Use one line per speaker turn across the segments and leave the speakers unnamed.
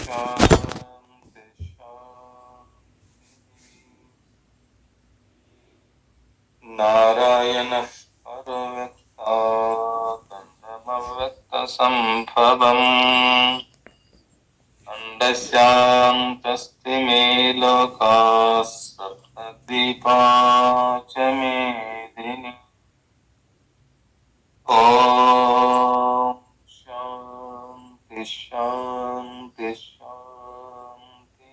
ಶಾಂತಿ ಶಾಂತಿ. ನಾರಾಯಣ ಪರವ್ಯಕ್ತಾನಮವ್ಯಕ್ತ ಸಂಭವಂ ಅಂಡಸ್ಯಾಂತಸ್ತಿ ಮೇ ಲೋಕಾಃ ಸಪ್ತದ್ವೀಪಾ ಚ ಮೇದಿನಿ. ಓಂ ಶಾಂತಿ ಶಾಂತಿ ಶಾಂತಿ.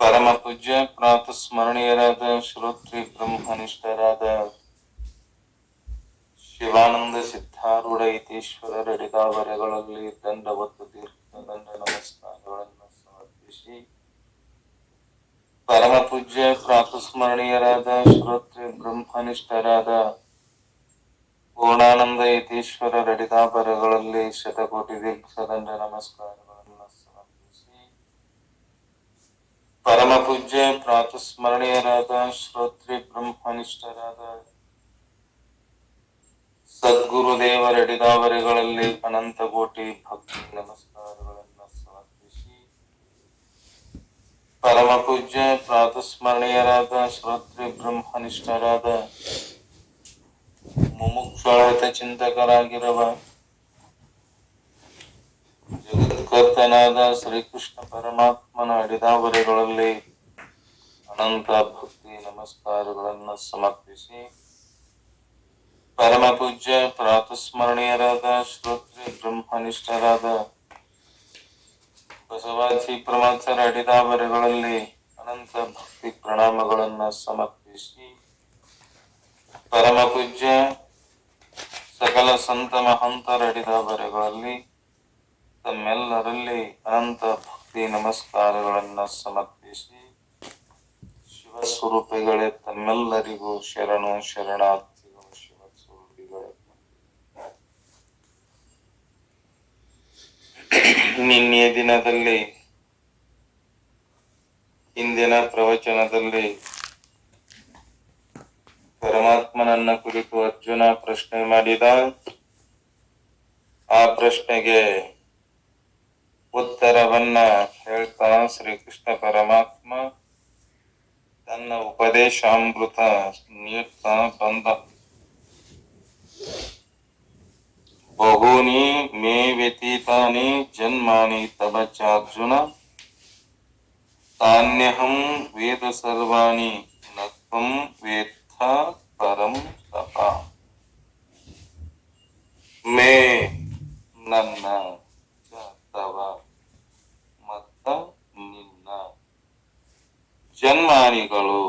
ಪರಮ ಪೂಜ್ಯ ಪ್ರಾತಸ್ಮರಣೀಯರಾದ ಶ್ರೋತ್ರಿ ಬ್ರಹ್ಮನಿಷ್ಠರಾದ ಶಿವಾನಂದ ಸಿದ್ಧಾರೂಢ ಯತೀಶ್ವರರ ಅಡಿದಾವರೆಗಳಲ್ಲಿ ದಂಡವತ್ತು ದಂಡ ನಮಸ್ಕಾರಗಳನ್ನು ಸಮರ್ಪಿಸಿ, ಪರಮ ಪೂಜ್ಯ ಪ್ರಾತಸ್ಮರಣೀಯರಾದ ಶ್ರೋತ್ರಿ ಬ್ರಹ್ಮನಿಷ್ಠರಾದ ಪೂರ್ಣಾನಂದ ಯತೀಶ್ವರರ ಅಡಿದಾವರೆಗಳಲ್ಲಿ ಶತಕೋಟಿ ದೀರ್ಘದಂಡ ನಮಸ್ಕಾರಗಳನ್ನು ಸಮರ್ಪಿಸಿ, ಪರಮ ಪೂಜ್ಯ ಪ್ರಾತಸ್ಮರಣೀಯರಾದ ಶ್ರೋತ್ರಿ ಬ್ರಹ್ಮನಿಷ್ಠರಾದ ಸದ್ಗುರುದೇವರ ಅಡಿದಾವರೆಗಳಲ್ಲಿ ಅನಂತ ಕೋಟಿ ಭಕ್ತಿ ನಮಸ್ಕಾರಗಳನ್ನು ಸಮರ್ಪಿಸಿ, ಪರಮ ಪೂಜ್ಯ ಪ್ರಾತಸ್ಮರಣೀಯರಾದ ಶ್ರೋತ್ರಿ ಬ್ರಹ್ಮನಿಷ್ಠರಾದ ಮುಮುಕ್ಷುಹಿತ ಚಿಂತಕರಾಗಿರುವ ಜಗತ್ಕರ್ತನಾದ ಶ್ರೀಕೃಷ್ಣ ಪರಮಾತ್ಮನ ಅಡಿದಾವರೆಗಳಲ್ಲಿ ಅನಂತ ಭಕ್ತಿ ನಮಸ್ಕಾರಗಳನ್ನು ಸಮರ್ಪಿಸಿ, ಪರಮ ಪೂಜ್ಯ ಪ್ರಾತಸ್ಮರಣೀಯರಾದ ಶ್ರೋತ್ರಿ ಬ್ರಹ್ಮನಿಷ್ಠರಾದ ಬಸವಾದಿ ಪ್ರಮಥರ ಅಡಿದಾವರೆಗಳಲ್ಲಿ ಅನಂತ ಭಕ್ತಿ ಪ್ರಣಾಮಗಳನ್ನು ಸಮರ್ಪಿಸಿ, ಪರಮ ಪೂಜ್ಯ ಸಕಲ ಸಂತ ಮಹಂತರ ಅಡಿದಾವರೆಗಳಲ್ಲಿ ತಮ್ಮೆಲ್ಲರಲ್ಲಿ ಅನಂತ ಭಕ್ತಿ ನಮಸ್ಕಾರಗಳನ್ನು ಸಮರ್ಪಿಸಿ, ಶಿವಸ್ವರೂಪಿಗಳೇ ತಮ್ಮೆಲ್ಲರಿಗೂ ಶರಣು ಶರಣಾರ್ಥಿಗಳು. ಶಿವಸ್ವರೂಪಿಗಳೇ, ನಿನ್ನೆಯ ದಿನದಲ್ಲಿ ಇಂದಿನ ಪ್ರವಚನದಲ್ಲಿ ಪರಮಾತ್ಮನನ್ನ ಕುರಿತು ಅರ್ಜುನ ಪ್ರಶ್ನೆ ಮಾಡಿದ. ಆ ಪ್ರಶ್ನೆಗೆ ಉತ್ತರವನ್ನ ಹೇಳ್ತಾ ಶ್ರೀಕೃಷ್ಣ ಪರಮಾತ್ಮ ತನ್ನ ಉಪದೇಶಾಮೃತ ನೀಡ್ತಾ ಬಂದ. ಬಹೂನಿ ಮೇ ವ್ಯತೀತಾನಿ ಜನ್ಮಾನಿ ತವ ಚಾರ್ಜುನ ತಾನ್ಯಹಂ ವೇದ ಸರ್ವಾಣಿ ನ ತ್ವಂ ವೇತ್ತ ಪರಂ ತಪ. ಮೇ ನನ್ನ, ತವ ಮತ್ತ ನಿನ್ನ, ಜನ್ಮಾನಿಗಳು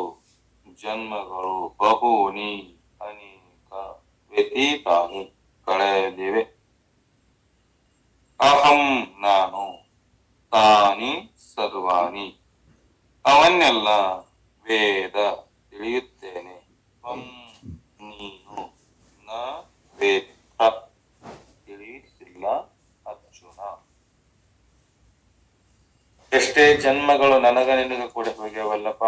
ಜನ್ಮಗಳು, ಬಹೂನಿ ಅನೇಕ, ವ್ಯತೀತಾನಿ ಕಳೆದಿವೆ, ಅಹಂ ನಾನು, ತಾನಿ ಸರ್ವಾಣಿ ಅವನ್ನೆಲ್ಲ, ವೇದ ತಿಳಿಯುತ್ತೇನೆ, ತ್ವಂ ನೀನು, ನ ವೇತ್ತ ತಿಳಿಯುತ್ತಿಲ್ಲ ಅರ್ಜುನ. ಎಷ್ಟೇ ಜನ್ಮಗಳು ನನಗ ನಿನಗ ಕೂಡ ಹೋಗ್ಯವಲ್ಲಪ್ಪ,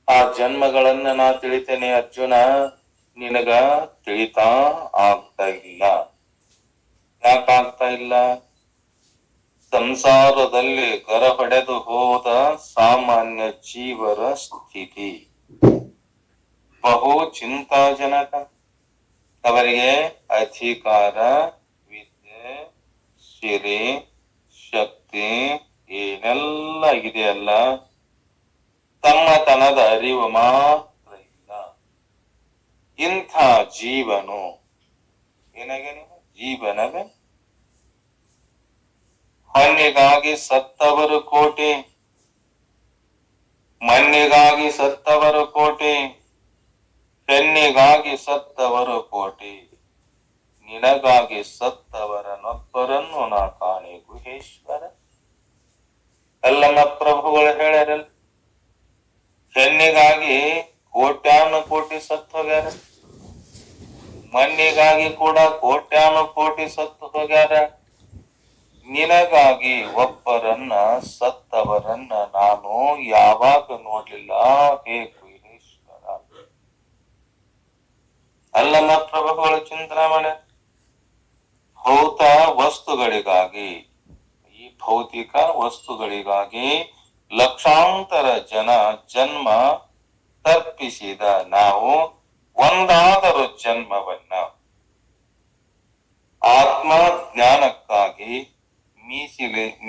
ಆ ಜನ್ಮಗಳನ್ನ ನಾ ತಿಳಿತೇನೆ ಅರ್ಜುನ, ನಿನಗ ತಿಳಿತಾ ಆಗ್ತಾ ಇಲ್ಲ. ಯಾಕಾಗ್ತಾ ಇಲ್ಲ? ಸಂಸಾರದಲ್ಲಿ ಗರ ಹೊಡೆದು ಹೋದ ಸಾಮಾನ್ಯ ಜೀವರ ಸ್ಥಿತಿ ಬಹು ಚಿಂತಾಜನಕ. ಅವರಿಗೆ ಅಧಿಕಾರ, ವಿದ್ಯೆ, ಸಿರಿ, ಶಕ್ತಿ ಏನೆಲ್ಲ ಇದೆಯಲ್ಲ, ತಮ್ಮತನದ ಅರಿವು ಮಾತ್ರ ಇಲ್ಲ. ಇಂಥ ಜೀವನು ಏನಾಗೆ ಜೀವನವೇ. ಮಣ್ಣಿಗಾಗಿ ಸತ್ತವರು ಕೋಟಿ, ಮಣ್ಣಿಗಾಗಿ ಸತ್ತವರು ಕೋಟಿ, ಹೆಣ್ಣಿಗಾಗಿ ಸತ್ತವರು ಕೋಟಿ, ನಿನಗಾಗಿ ಸತ್ತವರನ್ನೊಬ್ಬರನ್ನು ನಾ ಕಾಣೆ ಗುಹೇಶ್ವರ. ಅಲ್ಲಮ್ಮ ಪ್ರಭುಗಳು ಹೇಳ್ಯಾರಲ್ಲ, ಹೆಣ್ಣಿಗಾಗಿ ಕೋಟ್ಯಾನು ಕೋಟಿ ಸತ್ತು ಹೋಗ್ಯಾರ, ಮಣ್ಣಿಗಾಗಿ ಕೂಡ ಕೋಟ್ಯಾನು ಕೋಟಿ ಸತ್ತು ಹೋಗ್ಯಾರ, ನಿನಗಾಗಿ ಒಬ್ಬರನ್ನ ಸತ್ತವರನ್ನ ನಾನು ಯಾವಾಗ ನೋಡ್ಲಿಲ್ಲ ಹೇ ಗುಹೇಶ್ವರ. ಅಲ್ಲಮ್ಮ ಪ್ರಭುಗಳು ಚಿಂತನೆ ಮಾಡ, ಭೌತ ವಸ್ತುಗಳಿಗಾಗಿ, ಈ ಭೌತಿಕ ವಸ್ತುಗಳಿಗಾಗಿ ಲಕ್ಷಾಂತರ ಜನ ಜನ್ಮ ತಪ್ಪಿಸಿದ ನಾವು ಒಂದಾದರೂ ಜನ್ಮವನ್ನ ಆತ್ಮ ಜ್ಞಾನಕ್ಕಾಗಿ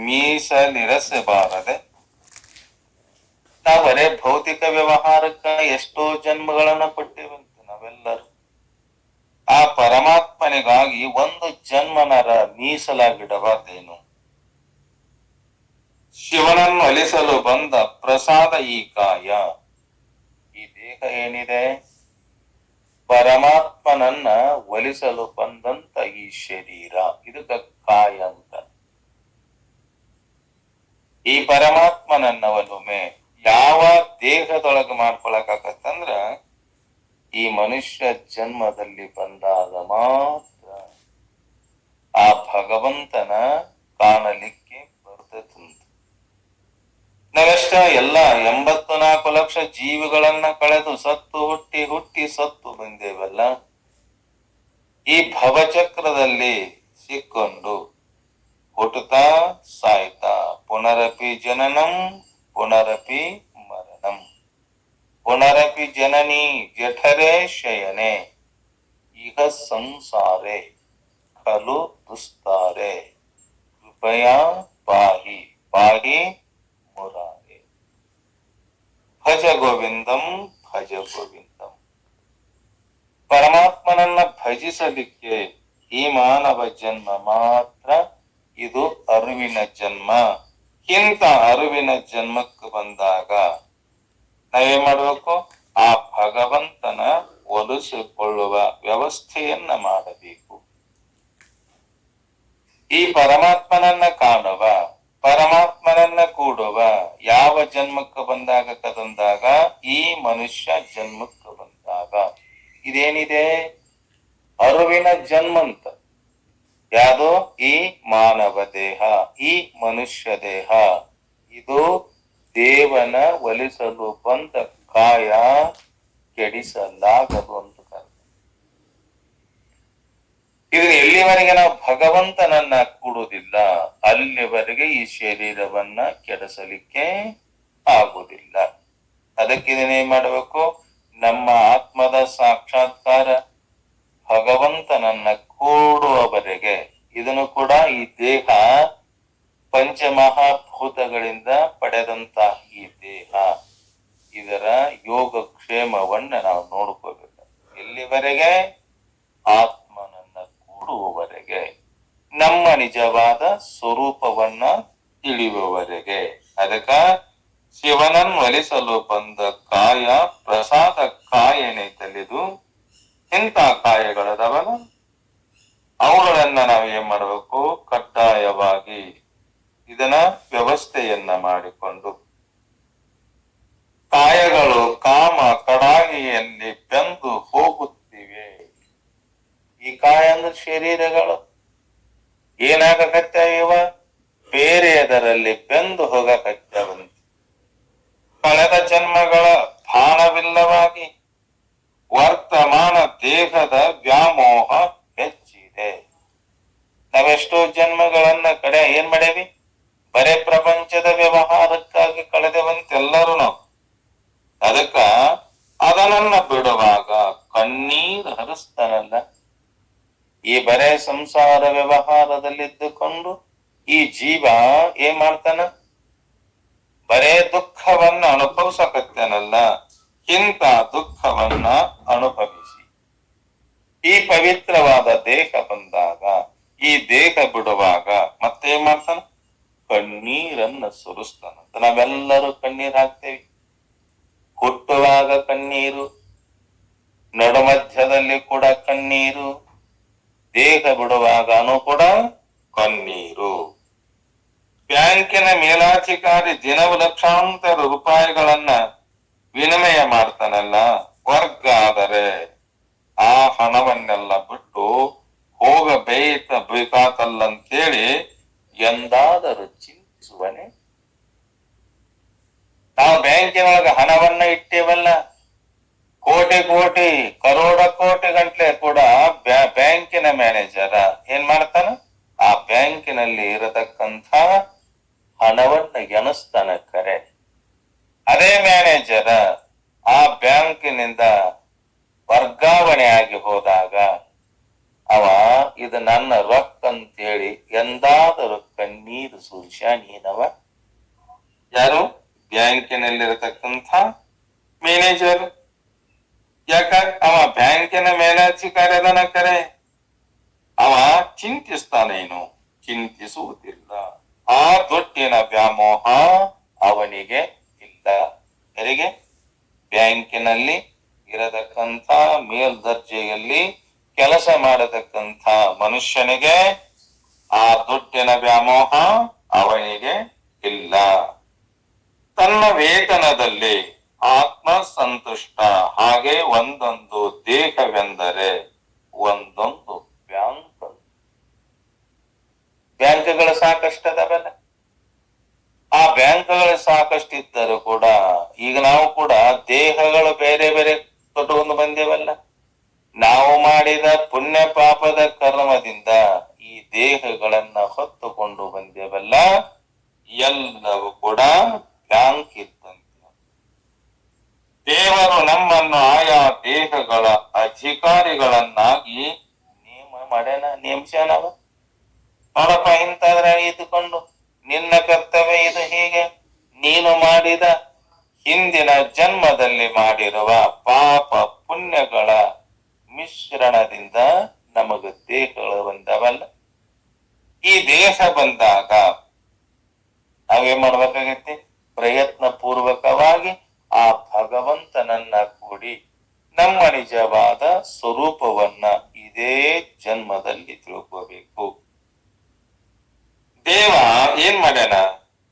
ಮೀಸಲಿರಿಸಬಾರದೆ. ನಾವು ಬರೇ ಭೌತಿಕ ವ್ಯವಹಾರಕ್ಕ ಎಷ್ಟೋ ಜನ್ಮಗಳನ್ನ ಕೊಟ್ಟೇವಂತ ನಾವೆಲ್ಲರೂ. ಆ ಪರಮಾತ್ಮನಿಗಾಗಿ ಒಂದು ಜನ್ಮನರ ಮೀಸಲಾಗಿಡಬಾರ್ದೇನು? ಶಿವನನ್ನು ಅಲಿಸಲು ಬಂದ ಪ್ರಸಾದ ಈ ಕಾಯ. ಈ ದೇಹ ಏನಿದೆ, ಪರಮಾತ್ಮನನ್ನ ಒಲಿಸಲು ಬಂದಂತ ಈ ಶರೀರ, ಇದಕ್ಕ ಕಾಯ ಅಂತ. ಈ ಪರಮಾತ್ಮನನ್ನ ಒಲುಮೆ ಯಾವ ದೇಹದೊಳಗೆ ಮಾಡ್ಕೊಳಕಾಗತ್ತಂದ್ರ ಈ ಮನುಷ್ಯ ಜನ್ಮದಲ್ಲಿ ಬಂದಾಗ ಮಾತ್ರ ಆ ಭಗವಂತನ ಕಾಣಲಿಕ್ಕೆ ಬರ್ತದಂತ. ನಾವೆಷ್ಟ ಎಲ್ಲ 84 ಲಕ್ಷ ಜೀವಿಗಳನ್ನ ಕಳೆದು ಸತ್ತು ಹುಟ್ಟಿ ಹುಟ್ಟಿ ಸತ್ತು ಬಂದೇವಲ್ಲ. ಈ ಭವಚಕ್ರದಲ್ಲಿ ಸಿಕ್ಕೊಂಡು ಹುಟ್ಟುತ್ತಾ ಸಾಯ್ತಾ ಪುನರಪಿ ಜನನಂ ಪುನರಪಿ ಮರಣಂ ಪುನರಪಿ ಜನನಿ ಜಠರೇ ಶಯನೆ ಇಹ ಸಂಸಾರೆ ಖಲು ದುಸ್ತಾರೆ ಕೃಪಯಾ ಪಾಹಿ ಪಾಹಿ ಮುರಾರೆ. ಭಜ ಗೋವಿಂದಂ ಭಜ ಗೋವಿಂದಂ. ಪರಮಾತ್ಮನನ್ನ ಭಜಿಸಲಿಕ್ಕೆ ಈ ಮಾನವ ಜನ್ಮ ಮಾತ್ರ ಇದು ಅರಿವಿನ ಜನ್ಮ. ಇಂಥ ಅರಿವಿನ ಜನ್ಮಕ್ಕೆ ಬಂದಾಗ ನಾವೇನ್ ಮಾಡಬೇಕು? ಆ ಭಗವಂತನ ಒಲಿಸಿಕೊಳ್ಳುವ ವ್ಯವಸ್ಥೆಯನ್ನ ಮಾಡಬೇಕು. ಈ ಪರಮಾತ್ಮನನ್ನ ಕಾಣುವ, ಪರಮಾತ್ಮನನ್ನ ಕೂಡುವ ಯಾವ ಜನ್ಮಕ್ಕೆ ಬಂದಾಗ ಕದಂದಾಗ ಈ ಮನುಷ್ಯ ಜನ್ಮಕ್ಕೆ ಬಂದಾಗ ಇದೇನಿದೆ? ಅರಿವಿನ ಜನ್ಮ ಅಂತ. ಯಾವುದು? ಈ ಮಾನವ ದೇಹ, ಈ ಮನುಷ್ಯ ದೇಹ. ಇದು ದೇವನ ಒಲಿಸಲು ಬಂದ ಕಾಯ, ಕೆಡಿಸಲಾಗದು ಅಂತ ಕರೆದ. ಇದನ್ನ ಎಲ್ಲಿವರೆಗೆ ನಾವು ಭಗವಂತನನ್ನ ಕೂಡುವುದಿಲ್ಲ ಅಲ್ಲಿವರೆಗೆ ಈ ಶರೀರವನ್ನ ಕೆಡಿಸಲಿಕ್ಕೆ ಆಗುವುದಿಲ್ಲ. ಅದಕ್ಕೆ ಇದನ್ನೇನ್ ಮಾಡಬೇಕು? ನಮ್ಮ ಆತ್ಮದ ಸಾಕ್ಷಾತ್ಕಾರ ಭಗವಂತನನ್ನ ಕೂಡುವವರೆಗೆ. ಇದನ್ನು ಕೂಡ ಈ ದೇಹ ಪಂಚಮಹಾಭೂತಗಳಿಂದ ಪಡೆದಂತ ಈ ದೇಹ, ಇದರ ಯೋಗ ಕ್ಷೇಮವನ್ನ ನಾವು ನೋಡ್ಕೋಬೇಕು. ಎಲ್ಲಿವರೆಗೆ? ಆತ್ಮನನ್ನ ಕೂಡುವವರೆಗೆ, ನಮ್ಮ ನಿಜವಾದ ಸ್ವರೂಪವನ್ನ ತಿಳಿಯುವವರೆಗೆ. ಅದಕ್ಕ ಶಿವನನ್ನು ಒಲಿಸಲು ಬಂದ ಕಾಯ ಪ್ರಸಾದ ಕಾಯನೆ ತಲೆದು. ಇಂಥ ಕಾಯಗಳದವಲ್ಲ, ಅವುಗಳನ್ನ ನಾವು ಏನ್ ಮಾಡಬೇಕು? ಕಡ್ಡಾಯವಾಗಿ ಇದನ್ನ ವ್ಯವಸ್ಥೆಯನ್ನ ಮಾಡಿಕೊಂಡು ಕಾಯಗಳು ಕಾಮ ಕಡಾಗಿಯಲ್ಲಿ ಬೆಂದು ಹೋಗುತ್ತಿವೆ. ಈ ಕಾಯ ಅಂದ್ರೆ ಶರೀರಗಳು ಏನಾಗಕತ್ಯಾವ? ಬೇರೆಯದರಲ್ಲಿ ಬೆಂದು ಹೋಗಕತ್ಯಾವಂತ. ಕಳೆದ ಜನ್ಮಗಳ ಭಾನವಿಲ್ಲವಾಗಿ ವರ್ತಮಾನ ದೇಹದ ವ್ಯಾಮೋಹ ಹೆಚ್ಚಿದೆ. ನಾವೆಷ್ಟೋ ಜನ್ಮಗಳನ್ನ ಕಡೆ ಏನ್ ಮಾಡೇವಿ? ಬರೇ ಪ್ರಪಂಚದ ವ್ಯವಹಾರಕ್ಕಾಗಿ ಕಳೆದೇವಂತೆಲ್ಲರೂ ನಾವು. ಅದಕ್ಕ ಅದನ್ನ ಬಿಡುವಾಗ ಕಣ್ಣೀರು ಹರಿಸ್ತಾನಲ್ಲ. ಈ ಬರೇ ಸಂಸಾರ ವ್ಯವಹಾರದಲ್ಲಿದ್ದುಕೊಂಡು ಈ ಜೀವ ಏನ್ ಮಾಡ್ತಾನ? ಬರೇ ದುಃಖವನ್ನ ಅನುಭವಿಸಕತ್ತೇನಲ್ಲ. ಇಂಥ ದುಃಖವನ್ನ ಅನುಭವಿಸಿ ಈ ಪವಿತ್ರವಾದ ದೇಹ ಬಂದಾಗ, ಈ ದೇಹ ಬಿಡುವಾಗ ಮತ್ತೇನ್ ಮಾಡ್ತಾನ? ಕಣ್ಣೀರನ್ನ ಸುರಿಸ್ತಾನಂತ. ನಾವೆಲ್ಲರೂ ಕಣ್ಣೀರ್ ಹಾಕ್ತೇವಿ. ಹುಟ್ಟುವಾಗ ಕಣ್ಣೀರು, ನಡುಮಧ್ಯದಲ್ಲಿ ಕೂಡ ಕಣ್ಣೀರು, ದೇಹ ಬಿಡುವಾಗನೂ ಕೂಡ ಕಣ್ಣೀರು. ಬ್ಯಾಂಕಿನ ಮೇಲಾಧಿಕಾರಿ ದಿನವು ಲಕ್ಷಾಂತರ ರೂಪಾಯಿಗಳನ್ನ ವಿನಿಮಯ ಮಾಡ್ತಾನಲ್ಲ, ವರ್ಗ ಆದರೆ ಆ ಹಣವನ್ನೆಲ್ಲ ಬಿಟ್ಟು ಹೋಗಬೇಕಾತಲ್ಲಂತೇಳಿ ಎಂದಾದರೂ ಚಿಂತಿಸುವನೆ? ನಾವು ಬ್ಯಾಂಕಿನೊಳಗೆ ಹಣವನ್ನ ಇಟ್ಟೇವಲ್ಲ, ಕೋಟಿ ಕೋಟಿ ಕರೋಡ ಕೋಟಿ ಗಂಟ್ಲೆ ಕೂಡ ಬ್ಯಾಂಕಿನ ಮ್ಯಾನೇಜರ್ ಏನ್ ಮಾಡ್ತಾನ, ಆ ಬ್ಯಾಂಕಿನಲ್ಲಿ ಇರತಕ್ಕಂಥ ಹಣವನ್ನ ಎಣಿಸ್ತಾನ. ಕರೆ ಅದೇ ಮ್ಯಾನೇಜರ್ ಆ ಬ್ಯಾಂಕಿನಿಂದ ವರ್ಗಾವಣೆ ಆಗಿ ಹೋದಾಗ ಅವ ಇದು ನನ್ನ ರೊಕ್ಕ ಅಂತೇಳಿ ಎಂದಾದರೂ ಕಣ್ಣೀರು ಸುರಿಸ್ಯಾನೇನವ? ಯಾರು? ಬ್ಯಾಂಕಿನಲ್ಲಿರತಕ್ಕಂಥ ಮ್ಯಾನೇಜರ್. ಯಾಕ? ಅವ ಬ್ಯಾಂಕಿನ ಮೇಲಾಧಿಕಾರಿ ಅದನ. ಕರೆ ಅವ ಚಿಂತಿಸ್ತಾನೇನು? ಚಿಂತಿಸುವುದಿಲ್ಲ. ಆ ದುಡ್ಡಿನ ವ್ಯಾಮೋಹ ಅವನಿಗೆ ಇಲ್ಲ. ಯಾರಿಗೆ? ಬ್ಯಾಂಕಿನಲ್ಲಿ ಇರತಕ್ಕಂಥ ಮೇಲ್ದರ್ಜೆಯಲ್ಲಿ ಕೆಲಸ ಮಾಡತಕ್ಕಂಥ ಮನುಷ್ಯನಿಗೆ ಆ ದುಡ್ಡಿನ ವ್ಯಾಮೋಹ ಅವನಿಗೆ ಇಲ್ಲ. ತನ್ನ ವೇತನದಲ್ಲಿ ಆತ್ಮ ಸಂತುಷ್ಟ. ಹಾಗೆ ಒಂದೊಂದು ದೇಹವೆಂದರೆ ಒಂದೊಂದು ಬ್ಯಾಂಕ್. ಬ್ಯಾಂಕ್ಗಳು ಸಾಕಷ್ಟದವಲ್ಲ. ಆ ಬ್ಯಾಂಕ್ಗಳು ಸಾಕಷ್ಟಿದ್ದರೂ ಕೂಡ ಈಗ ನಾವು ಕೂಡ ದೇಹಗಳು ಬೇರೆ ಬೇರೆ ತೊಟ್ಟುಕೊಂಡು ಬಂದೇವಲ್ಲ. ನಾವು ಮಾಡಿದ ಪುಣ್ಯ ಪಾಪದ ಕರ್ಮದಿಂದ ಈ ದೇಹಗಳನ್ನ ಹೊತ್ತುಕೊಂಡು ಬಂದೇವಲ್ಲ. ಎಲ್ಲವೂ ಕೂಡ ಬ್ಯಾಂಕ್ ಇದ್ದಂತೆ. ದೇವರು ನಮ್ಮನ್ನು ಆಯಾ ದೇಹಗಳ ಅಧಿಕಾರಿಗಳನ್ನಾಗಿ ನೇಮಿಸ್ಯಾನವ. ನೋಡಪ್ಪ, ಇಂತಾದ್ರೆ ಇದ್ದುಕೊಂಡು ನಿನ್ನ ಕರ್ತವ್ಯ ಇದು. ಹೀಗೆ ನೀನು ಮಾಡಿದ ಹಿಂದಿನ ಜನ್ಮದಲ್ಲಿ ಮಾಡಿರುವ ಪಾಪ ಪುಣ್ಯಗಳ ಮಿಶ್ರಣದಿಂದ ನಮಗ ದೇಹಗಳು ಬಂದವಲ್ಲ. ಈ ದೇಹ ಬಂದಾಗ ನಾವೇನ್ ಮಾಡ್ಬೇಕಾಗೈತಿ? ಪ್ರಯತ್ನ ಪೂರ್ವಕವಾಗಿ ಆ ಭಗವಂತನನ್ನ ಕೂಡಿ ನಮ್ಮ ನಿಜವಾದ ಸ್ವರೂಪವನ್ನ ಇದೇ ಜನ್ಮದಲ್ಲಿ ತಿಳ್ಕೋಬೇಕು. ದೇವ ಏನ್ ಮಾಡ್ಯಾನ?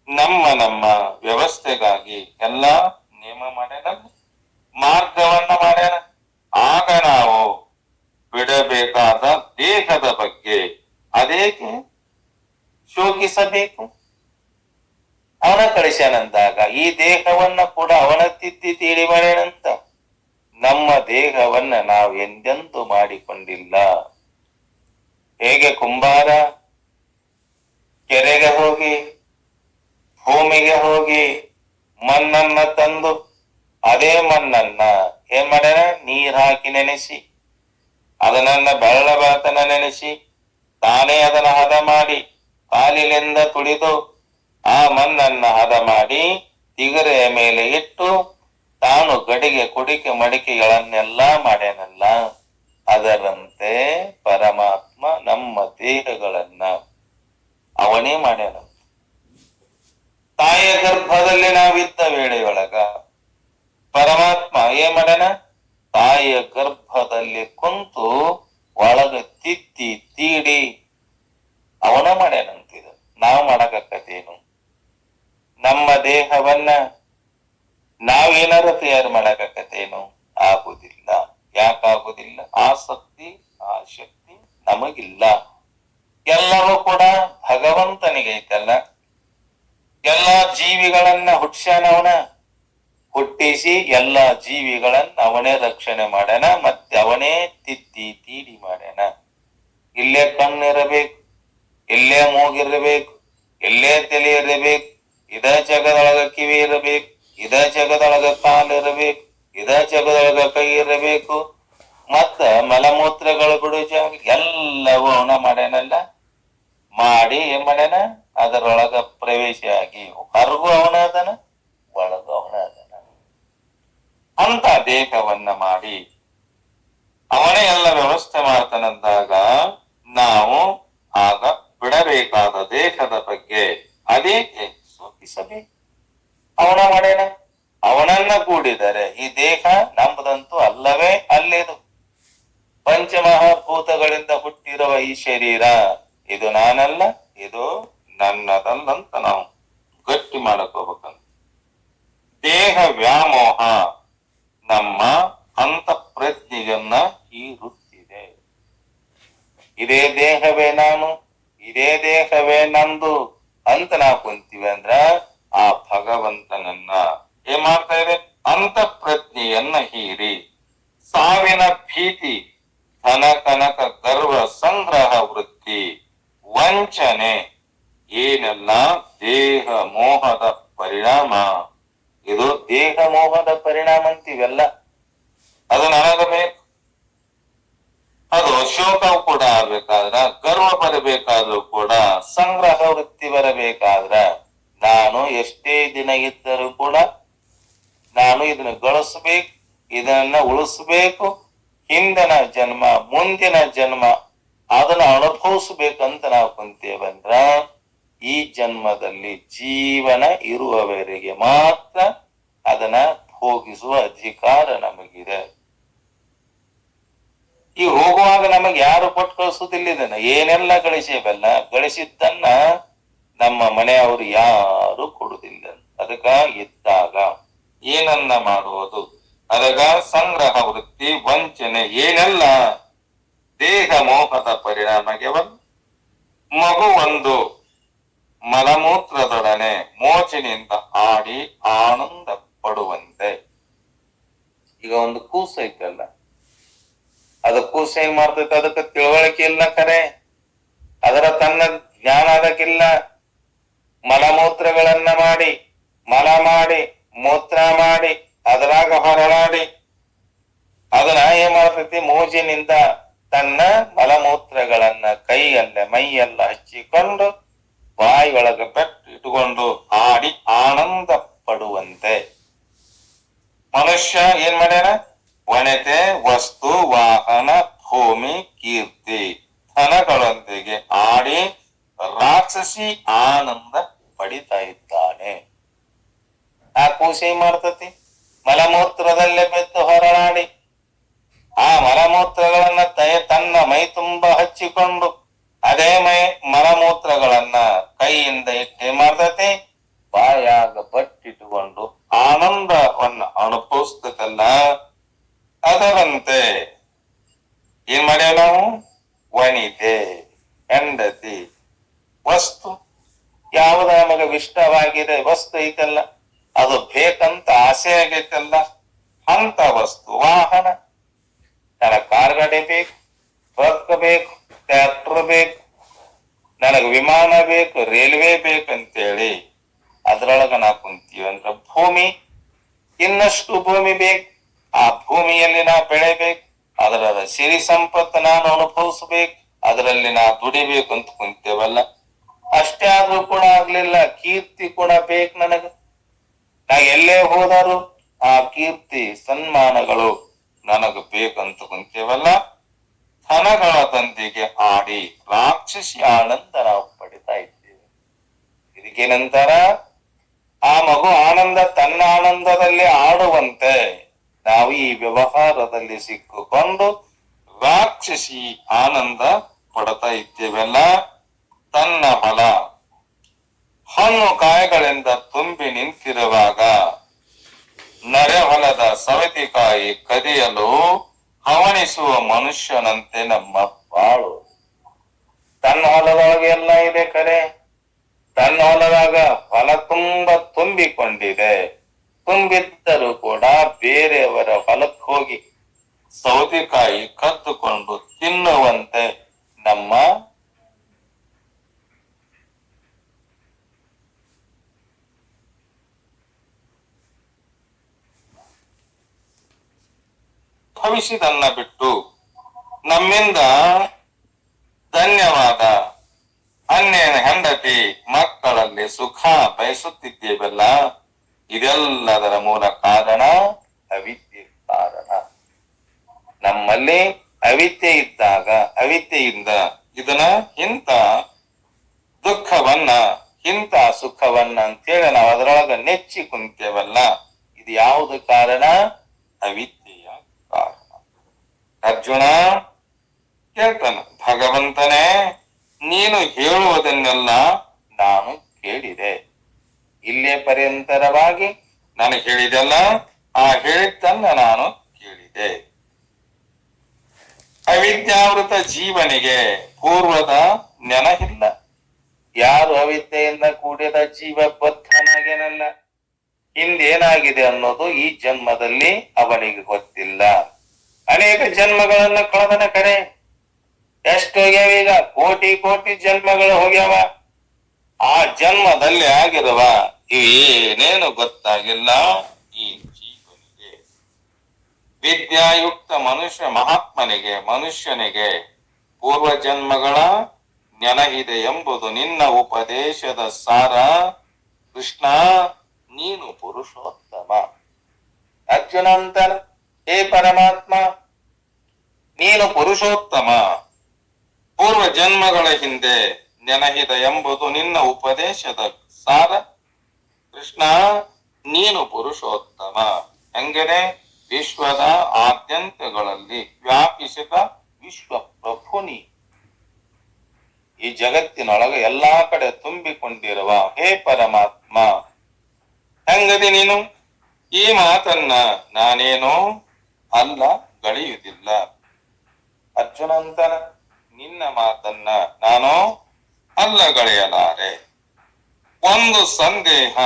ನಮ್ಮ ನಮ್ಮ ವ್ಯವಸ್ಥೆಗಾಗಿ ಎಲ್ಲಾ ನೇಮ ಮಾಡ್ಯಾನ, ಮಾರ್ಗವನ್ನ ಮಾಡ್ಯಾನ. ಆಗ ನಾವು ಬಿಡಬೇಕಾದ ದೇಹದ ಬಗ್ಗೆ ಅದೇಕೆ ಶೋಕಿಸಬೇಕು? ಅವನ ಕಳಿಸ್ಯಾನಂದಾಗ ಈ ದೇಹವನ್ನ ಕೂಡ ಅವನ ತಿದ್ದಿ ತೀಡಿ ಮಾಡ್ಯಾನಂತ. ನಮ್ಮ ದೇಹವನ್ನ ನಾವು ಎಂದೆಂದೂ ಮಾಡಿಕೊಂಡಿಲ್ಲ. ಹೇಗೆ ಕುಂಬಾರ ಕೆರೆಗೆ ಹೋಗಿ ಭೂಮಿಗೆ ಹೋಗಿ ಮಣ್ಣನ್ನ ತಂದು ಅದೇ ಮಣ್ಣನ್ನ ಏನ್ ಮಾಡ್ಯಾನ? ನೀರ್ ಹಾಕಿ ನೆನೆಸಿ ಅದನ್ನ ಬೆಳ್ಳ ಬೆಳತನ ನೆನೆಸಿ ತಾನೇ ಅದನ್ನ ಹದ ಮಾಡಿ ಕಾಲಿನಿಂದ ತುಳಿದು ಆ ಮಣ್ಣನ್ನ ಹದ ಮಾಡಿ ತಿಗರೆಯ ಮೇಲೆ ಇಟ್ಟು ತಾನು ಗಡಿಗೆ ಕುಡಿಕೆ ಮಡಿಕೆಗಳನ್ನೆಲ್ಲ ಮಾಡ್ಯಾನಲ್ಲ. ಅದರಂತೆ ಪರಮಾತ್ಮ ನಮ್ಮ ದೇಹಗಳನ್ನ ಅವನೇ ಮಾಡ್ಯಾನ. ತಾಯಿಯ ಗರ್ಭದಲ್ಲಿ ನಾವಿದ್ದ ವೇಳೆಯೊಳಗ ಪರಮಾತ್ಮ ಏನ್ ಮಾಡ್ಯಾನ? ತಾಯಿಯ ಗರ್ಭದಲ್ಲಿ ಕುಂತು ಒಳಗ ತಿತ್ತಿ ತೀಡಿ ಅವನ ಮಾಡ್ಯಾನಂತಿದ. ನಾವು ಮಾಡಕತ್ತೇನು? ನಮ್ಮ ದೇಹವನ್ನ ನಾವೇನಾರು ತಯಾರು ಮಾಡಕತ್ತೇನು? ಆಗುದಿಲ್ಲ. ಯಾಕಾಗುದಿಲ್ಲ? ಆಸಕ್ತಿ ಆ ಶಕ್ತಿ ನಮಗಿಲ್ಲ. ಎಲ್ಲವೂ ಕೂಡ ಭಗವಂತನಿಗೆ ಐತಲ್ಲ. ಎಲ್ಲಾ ಜೀವಿಗಳನ್ನ ಹುಟ್ಸ್ಯಾನವನ, ಹುಟ್ಟಿಸಿ ಎಲ್ಲಾ ಜೀವಿಗಳನ್ನ ಅವನೇ ರಕ್ಷಣೆ ಮಾಡ್ಯಾನ. ಮತ್ತೆ ಅವನೇ ತಿದ್ದಿ ತೀಡಿ ಮಾಡ್ಯಾನ. ಇಲ್ಲೇ ಕಣ್ಣಿರಬೇಕು, ಇಲ್ಲೇ ಮೂಗಿರಬೇಕು, ಇಲ್ಲೇ ತಲೆ ಇರಬೇಕು, ಇದ ಜಗದೊಳಗ ಕಿವಿ ಇರಬೇಕು, ಇದ ಜಗದೊಳಗ ಕಾಲಿರಬೇಕು, ಇದ ಜಗದೊಳಗ ಕೈ ಇರಬೇಕು, ಮತ್ತ ಮಲಮೂತ್ರಗಳು ಬಿಡು ಜಾಗ ಎಲ್ಲವೂ ಅವನ ಮಾಡ್ಯಾನಲ್ಲ. ಮಾಡಿ ಏನ್ ಮಾಡ್ಯಾನ? ಅದರೊಳಗ ಪ್ರವೇಶ ಆಗಿ ಹೊರಗೂ ಅವನ ಅದನ, ಒಳಗೂ ಅವನ ಅದನ. ಅಂತ ದೇಹವನ್ನ ಮಾಡಿ ಅವನೇ ಎಲ್ಲ ವ್ಯವಸ್ಥೆ ಮಾಡ್ತಾನಂದಾಗ ನಾವು ಆಗ ಬಿಡಬೇಕಾದ ದೇಹದ ಬಗ್ಗೆ ಅದೇಕೆ ಸೋಕಿಸಬೇಕು? ಅವನ ಮಾಡ್ಯಾನ. ಅವನನ್ನ ಕೂಡಿದರೆ ಈ ದೇಹ ನಮ್ಮದಂತೂ ಅಲ್ಲವೇ ಅಲ್ಲಿದು. ಪಂಚಮಹಾಭೂತಗಳಿಂದ ಹುಟ್ಟಿರುವ ಈ ಶರೀರ ಇದು ನಾನಲ್ಲ, ಇದು ನನ್ನದಲ್ಲಂತ ನಾವು ಗಟ್ಟಿ ಮಾಡಕ್ ಹೋಗ್ಬೇಕಂತ. ದೇಹ ವ್ಯಾಮೋಹ ನಮ್ಮ ಅಂತ ಪ್ರಜ್ಞೆಯನ್ನ ಹೀರುತ್ತಿದೆ. ಇದೇ ದೇಹವೇ ನಾನು, ಇದೇ ದೇಹವೇ ನಂದು ಅಂತ ನಾವು ಕುಂತೀವಿ ಅಂದ್ರ ಆ ಭಗವಂತನನ್ನ ಏನ್ ಮಾಡ್ತಾ ಇದೆ? ಅಂತ ಪ್ರಜ್ಞೆಯನ್ನ ಹೀರಿ ಸಾವಿನ ಭೀತಿ, ಧನ ಕನಕ ಗರ್ವ ಸಂಗ್ರಹ ವೃತ್ತಿ, ವಂಚನೆ ಏನೆಲ್ಲ ದೇಹ ಮೋಹದ ಪರಿಣಾಮ. ಇದು ದೇಹ ಮೋಹದ ಪರಿಣಾಮ ಅಂತೀವೆಲ್ಲ. ಅದು ನನಗೆ ಬೇಕು, ಅದು ಶೋಕ ಕೂಡ ಆಗ್ಬೇಕಾದ್ರ, ಗರ್ವ ಬರಬೇಕಾದ್ರೂ ಕೂಡ, ಸಂಗ್ರಹ ವೃತ್ತಿ ಬರಬೇಕಾದ್ರ, ನಾನು ಎಷ್ಟೇ ದಿನ ಇದ್ದರೂ ಕೂಡ ನಾನು ಇದನ್ನ ಗಳಿಸ್ಬೇಕು, ಇದನ್ನ ಉಳಿಸ್ಬೇಕು, ಹಿಂದಿನ ಜನ್ಮ ಮುಂದಿನ ಜನ್ಮ ಅದನ್ನ ಅನುಭವಿಸ್ಬೇಕಂತ ನಾವು ಕುಂತೇವಂದ್ರ ಈ ಜನ್ಮದಲ್ಲಿ ಜೀವನ ಇರುವವರೆಗೆ ಮಾತ್ರ ಅದನ್ನ ಭೋಗಿಸುವ ಅಧಿಕಾರ ನಮಗಿದೆ. ಈ ಹೋಗುವಾಗ ನಮಗೆ ಯಾರು ಕೊಟ್ಟು ಕಳಿಸುದಿಲ್ಲ. ಇದನ್ನ ಏನೆಲ್ಲ ಗಳಿಸೇವಲ್ಲ, ಗಳಿಸಿದ್ದನ್ನ ನಮ್ಮ ಮನೆಯವರು ಯಾರು ಕೊಡುದಿಲ್ಲ. ಅದಕ್ಕ ಇದ್ದಾಗ ಏನನ್ನ ಮಾಡುವುದು, ಅದಗ ಸಂಗ್ರಹ ವೃತ್ತಿ, ವಂಚನೆ ಏನೆಲ್ಲ ದೇಹ ಮೋಹದ ಪರಿಣಾಮಗೆವ. ಮಗು ಒಂದು ಮಲಮೂತ್ರದೊಡನೆ ಮೋಚಿನಿಂದ ಆಡಿ ಆನಂದ ಪಡುವಂತೆ. ಈಗ ಒಂದು ಕೂಸು ಐತಲ್ಲ, ಅದ ಕೂಸು ಏನ್ ಮಾಡ್ತೈತೆ, ಅದಕ್ಕೆ ತಿಳುವಳಿಕೆ ಇಲ್ಲ ಕರೆ, ಅದರ ತನ್ನ ಜ್ಞಾನ ಅದಕ್ಕಿಲ್ಲ. ಮಲಮೂತ್ರಗಳನ್ನ ಮಾಡಿ, ಮಲ ಮಾಡಿ, ಮೂತ್ರ ಮಾಡಿ, ಅದರಾಗ ಹೊರಳಾಡಿ ಅದನ್ನ ಏನ್ ಮಾಡ್ತೈತಿ, ಮೋಜಿನಿಂದ ತನ್ನ ಮಲಮೂತ್ರಗಳನ್ನ ಕೈಯಲ್ಲ ಮೈಯೆಲ್ಲ ಹಚ್ಚಿಕೊಂಡು ಬಾಯಿ ಒಳಗ ಬೆಟ್ಟು ಇಟ್ಟುಕೊಂಡು ಆಡಿ ಆನಂದ ಪಡುವಂತೆ. ಮನುಷ್ಯ ಏನ್ ಮಾಡ್ಯಾನ, ವನತೆ ವಸ್ತು ವಾಹನ ಭೂಮಿ ಕೀರ್ತಿ ಧನಗಳೊಂದಿಗೆ ಆಡಿ ರಾಕ್ಷಸಿ ಆನಂದ ಪಡಿತಾ ಇದ್ದಾನೆ. ಆ ಕೂಸೆ ಮಾಡ್ತತಿ, ಮಲಮೂತ್ರದಲ್ಲೇ ಬೆದ್ದು ಹೊರಳಾಡಿ ಆ ಮಲಮೂತ್ರಗಳನ್ನ ತನ್ನ ಮೈ ತುಂಬಾ ಹಚ್ಚಿಕೊಂಡು ಅದೇ ಮಲಮೂತ್ರಗಳನ್ನ ಕೈಯಿಂದ ಇಟ್ಟೆ ಮಾಡ್ತತಿ, ಬಾಯಾಗ ಬಟ್ಟಿಟ್ಟುಕೊಂಡು ಆನಂದವನ್ನ ಅನುಭವಿಸ್ತದಲ್ಲ. ಅದರಂತೆ ಏನ್ ಮಾಡ್ಯಾವ ನಾವು, ವನಿತೆ ಹೆಂಡತಿ ವಸ್ತು ಯಾವ್ದ ನಮಗೆ ಇಷ್ಟವಾಗಿದೆ ವಸ್ತು ಐತಲ್ಲ, ಅದು ಬೇಕಂತ ಆಸೆ ಆಗೈತಲ್ಲ, ಅಂತ ವಸ್ತು. ವಾಹನ, ನನಗ ಕಾರ್ ಗಾಡಿ ಬೇಕು, ಟ್ರಕ್ ಬೇಕು, ಟ್ರ್ಯಾಕ್ಟರ್ ಬೇಕು, ನನಗ ವಿಮಾನ ಬೇಕು, ರೈಲ್ವೆ ಬೇಕಂತೇಳಿ ಅದ್ರೊಳಗ ನಾ ಕುಂತೀವಿ. ಅಂದ್ರ ಭೂಮಿ, ಇನ್ನಷ್ಟು ಭೂಮಿ ಬೇಕು, ಆ ಭೂಮಿಯಲ್ಲಿ ನಾ ಬೆಳೆಬೇಕು, ಅದರ ಸಿರಿ ಸಂಪತ್ತು ನಾನು ಅನುಭವಿಸ್ಬೇಕು, ಅದರಲ್ಲಿ ನಾ ದುಡಿಬೇಕು ಅಂತ ಕುಂತೇವಲ್ಲ. ಅಷ್ಟೇ ಆದ್ರೂ ಕೂಡ ಆಗ್ಲಿಲ್ಲ, ಕೀರ್ತಿ ಕೂಡ ಬೇಕು ನನಗ. ನಾ ಎಲ್ಲೇ ಹೋದರು ಆ ಕೀರ್ತಿ ಸನ್ಮಾನಗಳು ನನಗ ಬೇಕಂತ ಕುಂತೇವಲ್ಲ. ಧನಗಳೊಂದಿಗೆ ಆಡಿ ರಾಕ್ಷಸಿ ಆನಂದ ನಾವು ಪಡಿತಾ ಇದ್ದೇವೆ. ಇದಕ್ಕೇನಂತಾರ, ಆ ಮಗು ಆನಂದ ತನ್ನ ಆನಂದದಲ್ಲಿ ಆಡುವಂತೆ ನಾವು ಈ ವ್ಯವಹಾರದಲ್ಲಿ ಸಿಕ್ಕುಕೊಂಡು ರಾಕ್ಷಸಿ ಆನಂದ ಪಡ್ತಾ ಇದ್ದೇವೆಲ್ಲ. ತನ್ನ ಹೊಲ ಹಣ್ಣು ಕಾಯಿಗಳಿಂದ ತುಂಬಿ ನಿಂತಿರುವಾಗ ನರೆ ಹೊಲದ ಸವತಿಕಾಯಿ ಕದಿಯಲು ಹವಣಿಸುವ ಮನುಷ್ಯನಂತೆ ನಮ್ಮ ಬಾಳು. ತನ್ನ ಹೊಲದೊಳಗೆ ಎಲ್ಲ ಇದೆ ಕರೆ, ತನ್ನ ಹೊಲದಾಗ ಹೊಲ ತುಂಬಿಕೊಂಡಿದೆ. ತುಂಬಿದ್ದರೂ ಕೂಡ ಬೇರೆಯವರ ಹೊಲಕ್ಕೆ ಹೋಗಿ ಸೌತೆಕಾಯಿ ಕದ್ದುಕೊಂಡು ತಿನ್ನುವಂತೆ ನಮ್ಮ ಭವಿಷ್ಯದನ್ನ ಬಿಟ್ಟು ನಮ್ಮಿಂದ ಧನ್ಯವಾದ ಅನ್ಯನ ಹೆಂಡತಿ ಮಕ್ಕಳಲ್ಲಿ ಸುಖ ಬಯಸುತ್ತಿದ್ದೇವಲ್ಲ. ಇದೆಲ್ಲದರ ಮೂಲ ಕಾರಣ ಅವಿದ್ಯೆ ಕಾರಣ. ನಮ್ಮಲ್ಲಿ ಅವಿದ್ಯೆ ಇದ್ದಾಗ, ಅವಿದ್ಯೆಯಿಂದ ಇದನ್ನ ಇಂಥ ದುಃಖವನ್ನ ಇಂಥ ಸುಖವನ್ನ ಅಂತೇಳಿ ನಾವು ಅದರೊಳಗ ನೆಚ್ಚಿ ಕುಂತೇವಲ್ಲ. ಇದು ಯಾವುದು ಕಾರಣ? ಅವಿದ್ಯೆಯ ಕಾರಣ. ಅರ್ಜುನ ಕೇಳ್ತಾನ, ಭಗವಂತನೇ ನೀನು ಹೇಳುವುದನ್ನೆಲ್ಲ ನಾನು ಕೇಳಿದೆ. ಇಲ್ಲೇ ಪರ್ಯಂತರವಾಗಿ ನಾನು ಹೇಳಿದೆಲ್ಲ, ಆ ಹೇಳಿದ್ದನ್ನ ನಾನು ಕೇಳಿದೆ. ಅವಿದ್ಯಾವೃತ ಜೀವನಿಗೆ ಪೂರ್ವದ ನೆನಹಿಲ್ಲ. ಯಾರು ಅವಿದ್ಯೆಯಿಂದ ಕೂಡಿದ ಜೀವ ಬದ್ಧನಾಗೇನಲ್ಲ, ಹಿಂದೇನಾಗಿದೆ ಅನ್ನೋದು ಈ ಜನ್ಮದಲ್ಲಿ ಅವನಿಗೆ ಗೊತ್ತಿಲ್ಲ. ಅನೇಕ ಜನ್ಮಗಳನ್ನ ಕಳೆದನ ಕರೆ. ಎಷ್ಟು ಹೋಗ್ಯಾವ ಈಗ? ಕೋಟಿ ಕೋಟಿ ಜನ್ಮಗಳು ಹೋಗ್ಯಾವ. ಆ ಜನ್ಮದಲ್ಲಿ ಆಗಿರುವ ಇವೇನೇನು ಗೊತ್ತಾಗಿಲ್ಲ ಈ ಜೀವನಿಗೆ. ವಿದ್ಯಾಯುಕ್ತ ಮನುಷ್ಯನಿಗೆ ಪೂರ್ವ ಜನ್ಮಗಳ ನೆನಹಿದೆ ಎಂಬುದು ನಿನ್ನ ಉಪದೇಶದ ಸಾರ. ಕೃಷ್ಣ ನೀನು ಪುರುಷೋತ್ತಮ. ಅರ್ಜುನ ಅಂತಾನ, ಹೇ ಪರಮಾತ್ಮ ನೀನು ಪುರುಷೋತ್ತಮ, ಪೂರ್ವ ಜನ್ಮಗಳ ಹಿಂದೆ ನೆನಹಿದ ಎಂಬುದು ನಿನ್ನ ಉಪದೇಶದ ಸಾರ. ಕೃಷ್ಣ ನೀನು ಪುರುಷೋತ್ತಮ. ಹೆಂಗನೆ? ವಿಶ್ವದ ಆದ್ಯಂತಗಳಲ್ಲಿ ವ್ಯಾಪಿಸಿದ ವಿಶ್ವ ಪ್ರಭುನಿ. ಈ ಜಗತ್ತಿನೊಳಗೆ ಎಲ್ಲಾ ಕಡೆ ತುಂಬಿಕೊಂಡಿರುವ ಹೇ ಪರಮಾತ್ಮ ಹೆಂಗದಿ ನೀನು? ಈ ಮಾತನ್ನ ನಾನೇನೋ ಅಲ್ಲ ಗಳೆಯುವುದಿಲ್ಲ. ಅರ್ಜುನ ಅಂತಾನ, ನಿನ್ನ ಮಾತನ್ನ ನಾನು ಅಲ್ಲಗಳೆಯಲಾರೆ. ಒಂದು ಸಂದೇಹ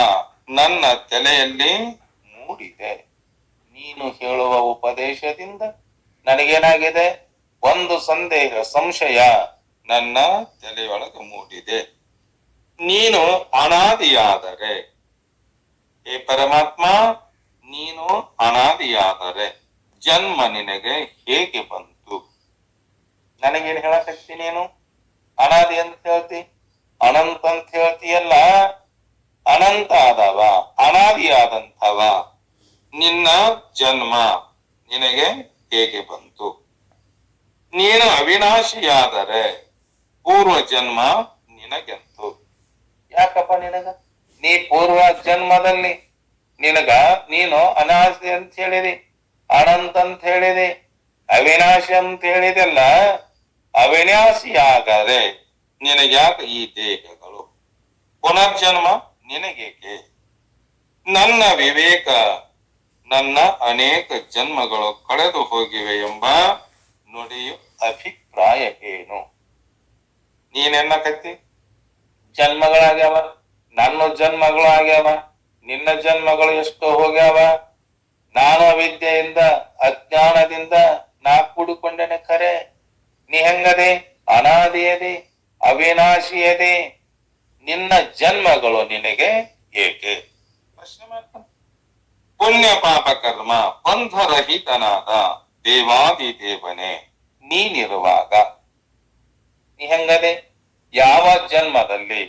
ನನ್ನ ತಲೆಯಲ್ಲಿ ಮೂಡಿದೆ. ನೀನು ಹೇಳುವ ಉಪದೇಶದಿಂದ ನನಗೇನಾಗಿದೆ? ಒಂದು ಸಂಶಯ ನನ್ನ ತಲೆಯೊಳಗೆ ಮೂಡಿದೆ. ನೀನು ಅನಾದಿಯಾದರೆ, ಹೇ ಪರಮಾತ್ಮ ನೀನು ಅನಾದಿಯಾದರೆ ಜನ್ಮ ನಿನಗೆ ಹೇಗೆ ಬಂತು? ನನಗೇನು ಹೇಳಕತ್ತಿ ನೀನು? ಅನಾದಿ ಅಂತ ಹೇಳ್ತಿ, ಅನಂತ ಅಂತ ಹೇಳ್ತೀಯಲ್ಲ. ಅನಂತ ಆದವ, ಅನಾದಿಯಾದಂಥವ ನಿನ್ನ ಜನ್ಮ ನಿನಗೆ ಹೇಗೆ ಬಂತು? ನೀನು ಅವಿನಾಶಿಯಾದರೆ ಪೂರ್ವ ಜನ್ಮ ನಿನಗೆಂತು? ಯಾಕಪ್ಪ ನಿನಗ? ನೀ ಪೂರ್ವ ಜನ್ಮದಲ್ಲಿ ನೀನು ಅನಾದಿ ಅಂತ ಹೇಳಿದಿ, ಅನಂತ ಅಂತ ಹೇಳಿದಿ, ಅವಿನಾಶಿ ಅಂತ ಹೇಳಿದೆಲ್ಲ. ಅವಿನಾಶಿಯಾದರೆ ನಿನಗ್ಯಾಕೆ ಈ ದೇಹಗಳು? ಪುನರ್ಜನ್ಮ ನಿನಗೇಕೆ? ನನ್ನ ವಿವೇಕ ನನ್ನ ಅನೇಕ ಜನ್ಮಗಳು ಕಳೆದು ಹೋಗಿವೆ ಎಂಬ ನುಡಿಯು ಅಭಿಪ್ರಾಯ ಏನು? ನೀನೆನ್ನಕತ್ತಿ ಜನ್ಮಗಳಾಗ್ಯಾವ, ನನ್ನ ಜನ್ಮಗಳು ಆಗ್ಯಾವ, ನಿನ್ನ ಜನ್ಮಗಳು ಎಷ್ಟೋ ಹೋಗ್ಯಾವ. ನಾನು ಅವಿದ್ಯೆಯಿಂದ ಅಜ್ಞಾನದಿಂದ ನಾ ಕೂಡಿಕೊಂಡೇನೆ ಖರೆ. ನೀ ಹೆಂಗದೆ? ಅನಾದಿಯದೆ, ಅವಿನಾಶಿಯದೆ. ನಿನ್ನ ಜನ್ಮಗಳು ನಿನಗೆ ಏಕೆ? ಪ್ರಶ್ನೆ ಮಾಡ್ತಾನೆ. ಪುಣ್ಯ ಪಾಪ ಕರ್ಮ ಬಂಧರಹಿತನಾದ ದೇವಾದಿ ದೇವನೇ ನೀನಿರುವಾಗ ನೀ ಹೆಂಗದೆ? ಯಾವ ಜನ್ಮದಲ್ಲಿ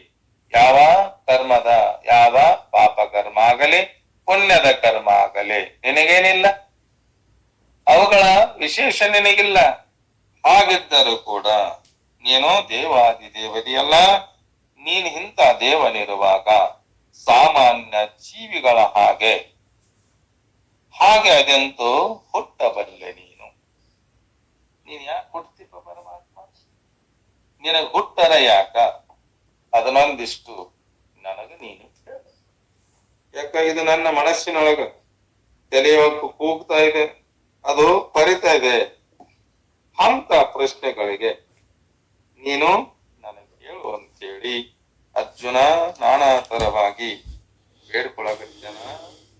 ಯಾವ ಪಾಪ ಕರ್ಮ ಆಗಲಿ ಪುಣ್ಯದ ಕರ್ಮ ಆಗಲಿ ನಿನಗೇನಿಲ್ಲ, ಅವುಗಳ ವಿಶೇಷ ನಿನಗಿಲ್ಲ. ಹಾಗಿದ್ದರೂ ಕೂಡ ನೀನು ದೇವಾದಿ ದೇವದಿಯಲ್ಲ. ನೀನ್ ಇಂಥ ದೇವನಿರುವಾಗ ಸಾಮಾನ್ಯ ಜೀವಿಗಳ ಹಾಗೆ ಅದೆಂತೂ ಹುಟ್ಟಬಲ್ಲೆ ನೀನು ಯಾಕೆ ಹುಟ್ಟತಿಪ್ಪ ಪರಮಾತ್ಮ? ನಿನಗೆ ಹುಟ್ಟರ ಯಾಕ? ಅದನ್ನೊಂದಿಷ್ಟು ನನಗೆ ನೀನು ಯಾಕ? ಇದು ನನ್ನ ಮನಸ್ಸಿನೊಳಗ ತಲೆಯೊಳಗೆ ಕೂಗ್ತಾ ಇದೆ, ಅದು ಪರಿತಾ ಇದೆ. ಅಂತ ಪ್ರಶ್ನೆಗಳಿಗೆ ನೀನು ನನಗೆ ಹೇಳು ಅಂತೇಳಿ ಅರ್ಜುನ ನಾನಾ ತರವಾಗಿ ಬೇಡ್ಕೊಳ್ಳಗತ್ತನ.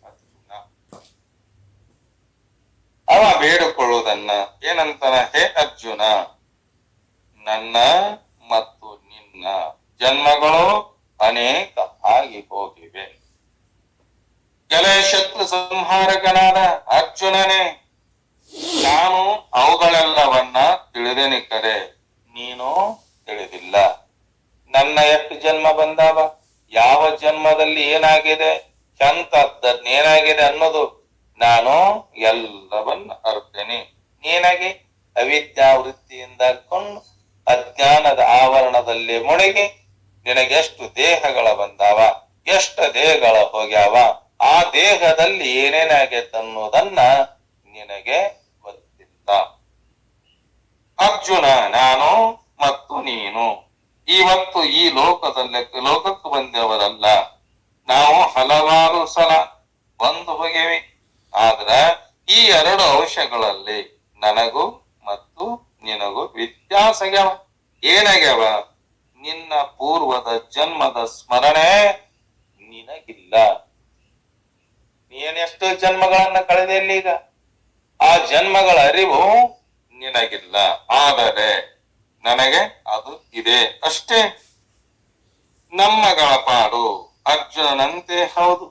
ಅರ್ಜುನ ಅವ ಬೇಡಿಕೊಳ್ಳುವುದನ್ನ ಏನಂತಾನ? ಹೇ ಅರ್ಜುನ, ನನ್ನ ಮತ್ತು ನಿನ್ನ ಜನ್ಮಗಳು ಅನೇಕ ಆಗಿ ಹೋಗಿವೆ. ಕೆಲ ಶತ್ರು ಸಂಹಾರಕನಾದ ಅರ್ಜುನನೇ, ನಾನು ಅವುಗಳೆಲ್ಲವನ್ನ ತಿಳಿದೇನೆ ಕರೆ, ನೀನು ತಿಳಿದಿಲ್ಲ. ನನ್ನ ಎಷ್ಟು ಜನ್ಮ ಬಂದಾವ, ಯಾವ ಜನ್ಮದಲ್ಲಿ ಏನಾಗಿದೆ, ಏನಾಗಿದೆ ಅನ್ನೋದು ನಾನು ಎಲ್ಲವನ್ನ ಅರ್ಥೇನೆ. ನೀನಾಗಿ ಅವಿದ್ಯಾವೃತ್ತಿಯಿಂದ ಕೊಂಡು ಅಜ್ಞಾನದ ಆವರಣದಲ್ಲಿ ಮುಳುಗಿ ನಿನಗೆಷ್ಟು ದೇಹಗಳ ಬಂದಾವ, ಎಷ್ಟು ದೇಹಗಳ ಹೋಗ್ಯಾವ, ಆ ದೇಹದಲ್ಲಿ ಏನೇನಾಗೈತೆ ಅನ್ನೋದನ್ನ ನಿನಗೆ ಗೊತ್ತಿಲ್ಲ. ಅರ್ಜುನ, ನಾನು ಮತ್ತು ನೀನು ಇವತ್ತು ಈ ಲೋಕಕ್ಕೆ ಬಂದವರಲ್ಲ. ನಾವು ಹಲವಾರು ಸಲ ಬಂದು ಹೋಗಿವೆ. ಆದ್ರ ಈ ಎರಡು ಅಂಶಗಳಲ್ಲಿ ನನಗೂ ಮತ್ತು ನಿನಗೂ ವ್ಯತ್ಯಾಸ ಆಗ್ಯಾವ. ಏನಾಗ್ಯಾವ? ನಿನ್ನ ಪೂರ್ವದ ಜನ್ಮದ ಸ್ಮರಣೆ ನಿನಗಿಲ್ಲ. ನೀನೆಷ್ಟು ಜನ್ಮಗಳನ್ನ ಕಳೆದೆಲ್ಲಿ ಈಗ? ಆ ಜನ್ಮಗಳ ಅರಿವು ನಿನಗಿಲ್ಲ, ಆದರೆ ನನಗೆ ಅದು ಇದೆ ಅಷ್ಟೇ. ನಮ್ಮಗಳ ಪಾಡು ಅರ್ಜುನನಂತೆ, ಹೌದು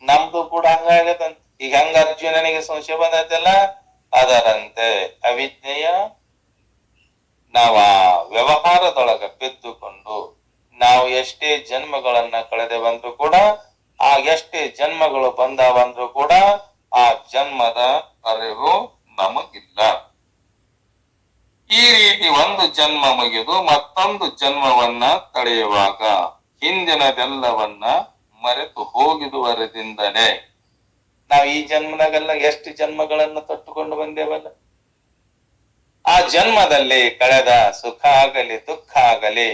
ನಮ್ದು ಕೂಡ ಹಂಗಾಗತ್ತಂತ. ಈಗ ಹಂಗ ಅರ್ಜುನನಿಗೆ ಸಂಶಯ ಬಂದೈತಲ್ಲ, ಅದರಂತೆ ಅವಿದ್ಯೆಯ ನಾವ ವ್ಯವಹಾರದೊಳಗ ಬಿದ್ದುಕೊಂಡು ನಾವು ಎಷ್ಟೇ ಜನ್ಮಗಳನ್ನ ಕಳೆದೆ ಬಂದ್ರು ಕೂಡ, ಆ ಎಷ್ಟೇ ಜನ್ಮಗಳು ಬಂದಾವಂದ್ರು ಕೂಡ ಆ ಜನ್ಮದ ಅರಿವು ನಮಗಿಲ್ಲ. ಈ ರೀತಿ ಒಂದು ಜನ್ಮ ಮುಗಿದು ಮತ್ತೊಂದು ಜನ್ಮವನ್ನ ತಡೆಯುವಾಗ ಹಿಂದಿನದೆಲ್ಲವನ್ನ ಮರೆತು ಹೋಗಿದುವರದಿಂದಲೇ ನಾವು ಈ ಜನ್ಮದಾಗೆಲ್ಲ ಎಷ್ಟು ಜನ್ಮಗಳನ್ನ ತೊಟ್ಟುಕೊಂಡು ಬಂದೇವಲ್ಲ, ಆ ಜನ್ಮದಲ್ಲಿ ಕಳೆದ ಸುಖ ಆಗಲಿ ದುಃಖ ಆಗಲಿ,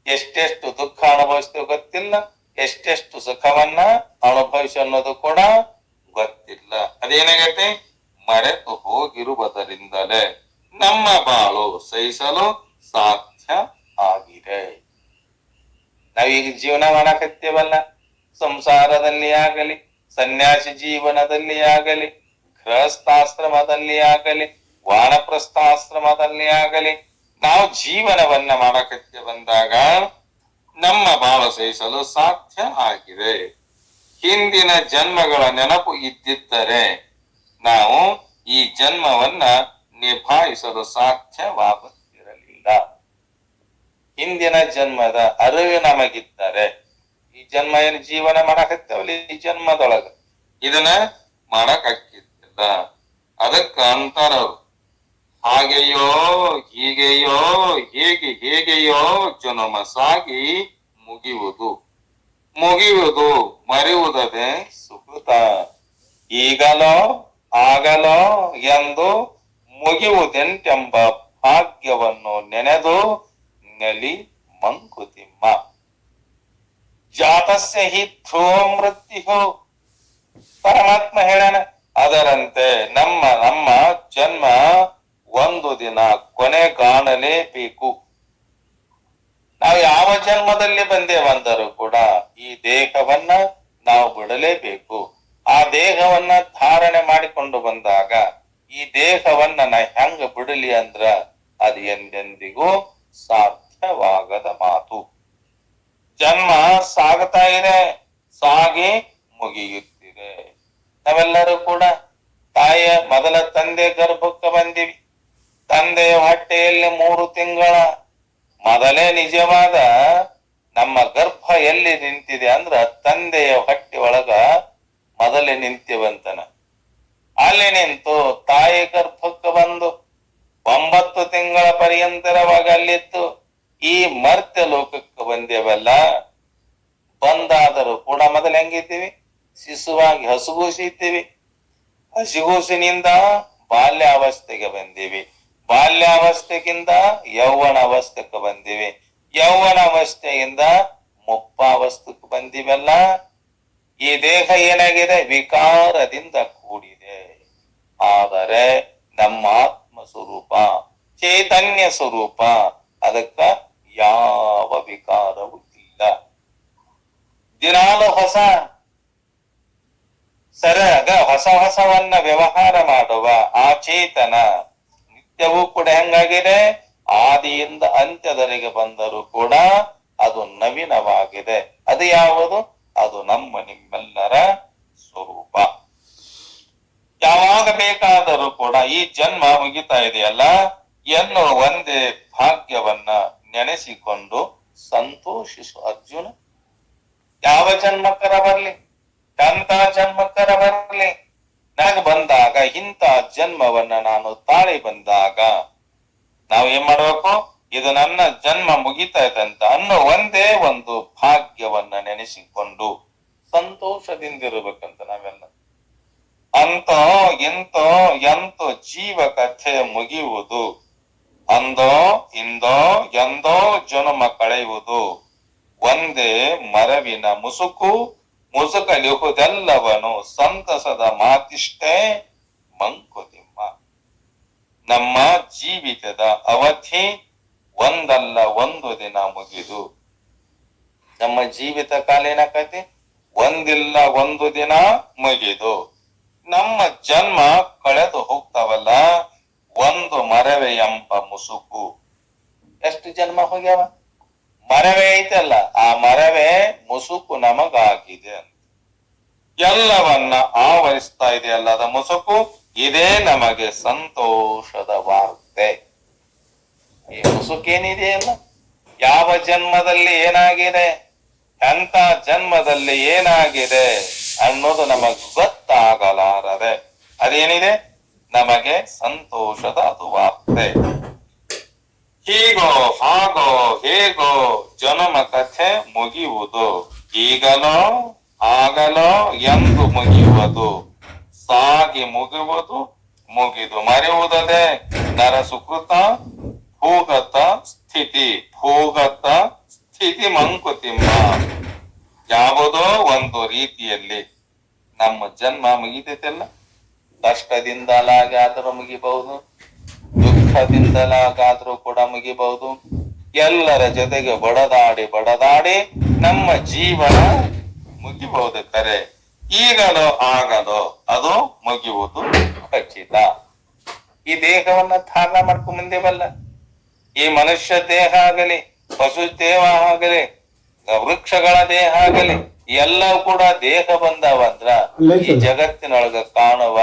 ಎಷ್ಟೆಷ್ಟು ದುಃಖ ಅನುಭವಿಸ್ತೇವೆ ಗೊತ್ತಿಲ್ಲ, ಎಷ್ಟೆಷ್ಟು ಸುಖವನ್ನ ಅನುಭವಿಸಿ ಅನ್ನೋದು ಕೂಡ ಗೊತ್ತಿಲ್ಲ. ಅದೇನಾಗೈತೆ? ಮರೆತು ಹೋಗಿರುವುದರಿಂದಲೇ ನಮ್ಮ ಬಾಳು ಸಹಿಸಲು ಸಾಧ್ಯ ಆಗಿದೆ. ನಾವೀಗ ಜೀವನ ಮಾಡಕತ್ತೇವಲ್ಲ, ಸಂಸಾರದಲ್ಲಿ ಆಗಲಿ, ಸನ್ಯಾಸಿ ಜೀವನದಲ್ಲಿ ಆಗಲಿ, ಗೃಹಸ್ಥಾಶ್ರಮದಲ್ಲಿ ಆಗಲಿ, ವಾನಪ್ರಸ್ಥಾಶ್ರಮದಲ್ಲಿ ಆಗಲಿ, ನಾವು ಜೀವನವನ್ನ ಮಾಡಕತ್ತೆ ಬಂದಾಗ ನಮ್ಮ ಬಾಳು ಸಹಿಸಲು ಸಾಧ್ಯ ಆಗಿದೆ. ಹಿಂದಿನ ಜನ್ಮಗಳ ನೆನಪು ಇದ್ದಿದ್ದರೆ ನಾವು ಈ ಜನ್ಮವನ್ನ ನಿಭಾಯಿಸಲು ಸಾಧ್ಯವಾಗುತ್ತಿರಲಿಲ್ಲ. ಹಿಂದಿನ ಜನ್ಮದ ಅರಿವು ನಮಗಿದ್ದರೆ ಈ ಜನ್ಮ ಏನು ಜೀವನ ಮಾಡಕತ್ತೇವಲ್ಲ, ಈ ಜನ್ಮದೊಳಗ ಇದನ್ನ ಮಾಡಕ್ಕಿದ್ದಿಲ್ಲ. ಅದಕ್ಕ ಅಂತಾರವ್ರು, ಹಾಗೆಯೋ ಹೀಗೆಯೋ ಹೇಗೆಯೋ ಜನ್ಮ ಸಾಗಿ ಮುಗಿಯುವುದು ಮರೆಯುವುದೇ ಸುಕೃತ. ಈಗಲೋ ಆಗಲೋ ಎಂದು ಮುಗಿಯುವುದೆಂಟೆಂಬ ಭಾಗ್ಯವನ್ನು ನೆನೆದು ನೆಲಿ ಮಂಕುತಿಮ್ಮ. ಜಾತಸ್ಯ ಹಿ ಧ್ರುವ ಮೃತ್ಯು, ಪರಮಾತ್ಮ ಹೇಳನ. ಅದರಂತೆ ನಮ್ಮ ಜನ್ಮ ಒಂದು ದಿನ ಕೊನೆಗಾಣಲೇಬೇಕು. ನಾವು ಯಾವ ಜನ್ಮದಲ್ಲಿ ಬಂದೇವಂದರೂ ಕೂಡ ಈ ದೇಹವನ್ನ ನಾವು ಬಿಡಲೇಬೇಕು. ಆ ದೇಹವನ್ನ ಧಾರಣೆ ಮಾಡಿಕೊಂಡು ಬಂದಾಗ ಈ ದೇಹವನ್ನ ನಾ ಹೆಂಗ ಬಿಡಲಿ ಅಂದ್ರ ಅದು ಎಂದೆಂದಿಗೂ ಸಾಧ್ಯವಾಗದ ಮಾತು. ಜನ್ಮ ಸಾಗ್ತಾ ಇದೆ, ಸಾಗಿ ಮುಗಿಯುತ್ತಿದೆ. ನಾವೆಲ್ಲರೂ ಕೂಡ ತಾಯಿಯ ಮೊದಲ ತಂದೆ ಗರ್ಭಕ್ಕೆ ಬಂದಿವಿ. ತಂದೆಯ ಹೊಟ್ಟೆಯಲ್ಲಿ 3 ತಿಂಗಳ ಮೊದಲೇ ನಿಜವಾದ ನಮ್ಮ ಗರ್ಭ ಎಲ್ಲಿ ನಿಂತಿದೆ ಅಂದ್ರ ತಂದೆಯ ಹೊಟ್ಟೆ ಒಳಗ ಮೊದಲೇ ನಿಂತಿವಂತನ. ಅಲ್ಲಿ ನಿಂತು ತಾಯಿ ಗರ್ಭಕ್ಕೆ ಬಂದು 9 ತಿಂಗಳ ಪರ್ಯಂತರವಾಗಿ ಅಲ್ಲಿತ್ತು ಈ ಮರ್ತ್ಯ ಲೋಕಕ್ಕೆ ಬಂದೇವಲ್ಲ. ಬಂದಾದರೂ ಕೂಡ ಮೊದಲು ಹೆಂಗಿದ್ದೀವಿ? ಶಿಶುವಾಗಿ ಹಸುಗೂಸಿ ಇದ್ದೀವಿ. ಹಸಿಗೂಸಿನಿಂದ ಬಾಲ್ಯಾವಸ್ಥೆಗೆ ಬಂದೀವಿ. ಬಾಲ್ಯಾವಸ್ಥೆಗಿಂತ ಯೌವನ ಅವಸ್ಥೆಗೆ ಬಂದಿವಿ. ಯೌವನ ಅವಸ್ಥೆಯಿಂದ ಮುಪ್ಪಾವಸ್ಥೆಗೆ ಬಂದಿವೆಲ್ಲ. ಈ ದೇಹ ಏನಾಗಿದೆ? ವಿಕಾರದಿಂದ ಕೂಡಿದೆ. ಆದರೆ ನಮ್ಮ ಆತ್ಮ ಸ್ವರೂಪ ಚೈತನ್ಯ ಸ್ವರೂಪ, ಅದಕ್ಕ ಯಾವ ವಿಕಾರವೂ ಇಲ್ಲ. ದಿನಾಲು ಹೊಸವನ್ನ ವ್ಯವಹಾರ ಮಾಡುವ ಆ ಚೇತನ ನಿತ್ಯವೂ ಕೂಡ ಹೆಂಗಾಗಿದೆ? ಆದಿಯಿಂದ ಅಂತ್ಯದವರೆಗೆ ಬಂದರೂ ಕೂಡ ಅದು ನವೀನವಾಗಿದೆ. ಅದು ಯಾವುದು? ಅದು ನಮ್ಮ ನಿಮ್ಮೆಲ್ಲರ ಸ್ವರೂಪ. ಯಾವಾಗ ಬೇಕಾದರೂ ಕೂಡ ಈ ಜನ್ಮ ಮುಗಿತಾ ಇದೆಯಲ್ಲ ಎನ್ನುವ ಒಂದೇ ಭಾಗ್ಯವನ್ನ ನೆನೆಸಿಕೊಂಡು ಸಂತೋಷಿಸು ಅರ್ಜುನ. ಯಾವ ಜನ್ಮಕ್ಕರ ಬರ್ಲಿ, ಎಂತ ಜನ್ಮಕ್ಕರ ಬರ್ಲಿ, ನನಗೆ ಬಂದಾಗ ಇಂಥ ಜನ್ಮವನ್ನ ನಾನು ತಾಳಿ ಬಂದಾಗ ನಾವು ಏನ್ ಮಾಡ್ಬೇಕು? ಇದು ನನ್ನ ಜನ್ಮ ಮುಗಿತಾಯ್ತಂತ ಅನ್ನೋ ಒಂದೇ ಒಂದು ಭಾಗ್ಯವನ್ನ ನೆನೆಸಿಕೊಂಡು ಸಂತೋಷದಿಂದಿರ್ಬೇಕಂತ ನಾವೆಲ್ಲ. ಅಂತೋ ಇಂತೋ ಎಂತೋ ಜೀವ ಕಥೆ ಮುಗಿಯುವುದು, ಅಂದೋ ಇಂದೋ ಎಂದೋ ಜನ್ಮ ಕಳೆಯುವುದು, ಒಂದೇ ಮರವಿನ ಮುಸುಕಲಿಹುದೆಲ್ಲವನು ಸಂತಸದ ಮಾತಿಷ್ಟೇ ಮಂಕುತಿಮ್ಮ. ನಮ್ಮ ಜೀವಿತದ ಅವಧಿ ಒಂದಲ್ಲ ಒಂದು ದಿನ ಮುಗಿದು, ನಮ್ಮ ಜೀವಿತ ಕಾಲ ಏನಾಕತಿ? ಒಂದಿಲ್ಲ ಒಂದು ದಿನ ಮುಗಿದು ನಮ್ಮ ಜನ್ಮ ಕಳೆದು ಹೋಗ್ತಾವಲ್ಲ, ಒಂದು ಮರವೆ ಎಂಬ ಮುಸುಕು. ಎಷ್ಟು ಜನ್ಮ ಹೋಗ್ಯಾವ? ಮರವೇ ಐತಲ್ಲ, ಆ ಮರವೇ ಮುಸುಕು ನಮಗಾಗಿದೆ ಅಂತ. ಎಲ್ಲವನ್ನ ಆವರಿಸ್ತಾ ಇದೆಯಲ್ಲ ಅದ ಮುಸುಕು, ಇದೇ ನಮಗೆ ಸಂತೋಷದ ವಾರ್ತೆ. ಈ ಮುಸುಕೇನಿದೆಯಲ್ಲ, ಯಾವ ಜನ್ಮದಲ್ಲಿ ಏನಾಗಿದೆ, ಎಂತ ಜನ್ಮದಲ್ಲಿ ಏನಾಗಿದೆ ಅನ್ನೋದು ನಮಗ್ ಗೊತ್ತಾಗಲಾರದೆ. ಅದೇನಿದೆ? ನಮಗೆ ಸಂತೋಷದ ಅದು ವಾರ್ತೆ. ಹೀಗೋ ಹಾಗೋ ಹೇಗೋ ಜನ್ಮ ಕಥೆ ಮುಗಿಯುವುದು, ಈಗಲೋ ಆಗಲೋ ಎಂದು ಮುಗಿಯುವುದು, ಸಾಗಿ ಮುಗಿಯುವುದು ಮುಗಿದು ಮರೆಯುವುದೇ ನರ ಸುಕೃತ ಭೂಗತ ಸ್ಥಿತಿ. ಭೂಗತ ಸ್ಥಿತಿ ಮಂಕುತಿಮ್ಮ. ಯಾವುದೋ ಒಂದು ರೀತಿಯಲ್ಲಿ ನಮ್ಮ ಜನ್ಮ ಮುಗಿತೈತಲ್ಲ, ಕಷ್ಟದಿಂದಲಾಗಾದ್ರೂ ಮುಗಿಬಹುದು, ದುಃಖದಿಂದಲಾಗಾದ್ರೂ ಕೂಡ ಮುಗಿಬಹುದು. ಎಲ್ಲರ ಜೊತೆಗೆ ಬಡದಾಡಿ ನಮ್ಮ ಜೀವನ ಮುಗಿಬಹುದು. ಕರೆ ಈಗಲೋ ಆಗಲೋ ಅದು ಮುಗಿಯುವುದು ಖಚಿತ. ಈ ದೇಹವನ್ನ ಧಾರಣ ಮಾಡ್ಕೊಂಡ್ ಬಂದೇವಲ್ಲ, ಈ ಮನುಷ್ಯ ದೇಹ ಆಗಲಿ, ಪಶು ದೇಹ ಆಗಲಿ, ವೃಕ್ಷಗಳ ದೇಹ ಆಗಲಿ, ಎಲ್ಲವೂ ಕೂಡ ದೇಹ ಬಂದವಂದ್ರ ಈ ಜಗತ್ತಿನೊಳಗ ಕಾಣುವ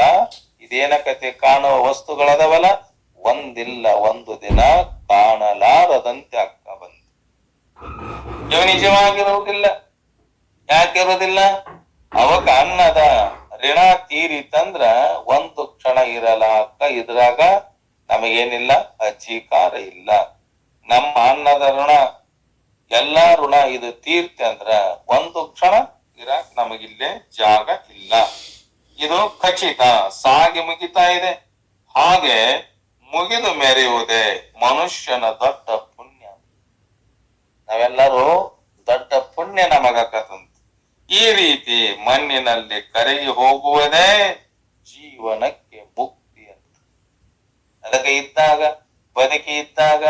ಇದೇನ ಕತೆ ಕಾಣುವ ವಸ್ತುಗಳದವಲ್ಲ, ಒಂದಿಲ್ಲ ಒಂದು ದಿನ ಕಾಣಲಾರದಂತೆ ಆಗ್ತಾ ಬಂತು. ಇವು ನಿಜವಾಗಿರುವುದಿಲ್ಲ. ಯಾಕಿರುವುದಿಲ್ಲ? ಅವಕ ಅನ್ನದ ಋಣ ತೀರಿತಂದ್ರ ಒಂದು ಕ್ಷಣ ಇರಲಾಕ ಇದ್ರಾಗ ನಮಗೇನಿಲ್ಲ, ಅಧಿಕಾರ ಇಲ್ಲ. ನಮ್ಮ ಅನ್ನದ ಋಣ, ಎಲ್ಲಾ ಋಣ ಇದು ತೀರ್ತಿ ಅಂದ್ರ ಒಂದು ಕ್ಷಣ ಇರಾಕ್ ನಮಗಿಲ್ಲೇ ಜಾಗ ಇಲ್ಲ. ಇದು ಖಚಿತ. ಸಾಗಿ ಮುಗಿತಾ ಇದೆ. ಹಾಗೆ ಮುಗಿದು ಮೆರೆಯುವುದೇ ಮನುಷ್ಯನ ದೊಡ್ಡ ಪುಣ್ಯ. ನಾವೆಲ್ಲರೂ ದೊಡ್ಡ ಪುಣ್ಯ ನಮಗಕತ್ತಂತ. ಈ ರೀತಿ ಮಣ್ಣಿನಲ್ಲಿ ಕರಗಿ ಹೋಗುವುದೇ ಜೀವನಕ್ಕೆ ಮುಕ್ತಿ ಅಂತ. ಅದಕ್ಕೆ ಇದ್ದಾಗ, ಬದುಕಿ ಇದ್ದಾಗ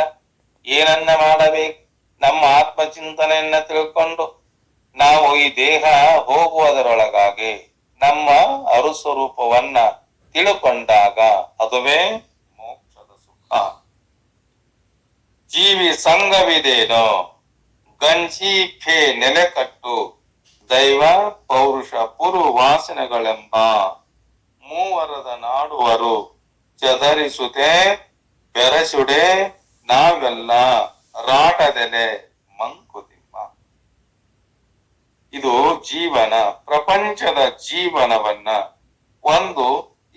ಏನನ್ನ ಮಾಡಬೇಕು? ನಮ್ಮ ಆತ್ಮಚಿಂತನೆಯನ್ನ ತಿಳ್ಕೊಂಡು ನಾವು ಈ ದೇಹ ಹೋಗುವುದರೊಳಗಾಗಿ ನಮ್ಮ ಅರುಸ್ವರೂಪವನ್ನ ತಿಳ್ಕೊಂಡಾಗ ಅದುವೇ ಮೋಕ್ಷದ ಸುಖ. ಜೀವಿ ಸಂಘವಿದೇನೋ ಗಂಜಿ ಫೇ ನೆಲೆಕಟ್ಟು, ದೈವ ಪೌರುಷ ಪುರು ವಾಸನೆಗಳೆಂಬ ಮೂವರದ ನಾಡುವರು ಚದರಿಸುತ್ತೆ ಬೆರೆಸುಡೆ ನಾವೆಲ್ಲ ರಾಟದೆಲೆ ಮಂಕುತಿಮ್ಮ. ಇದು ಜೀವನ, ಪ್ರಪಂಚದ ಜೀವನವನ್ನ ಒಂದು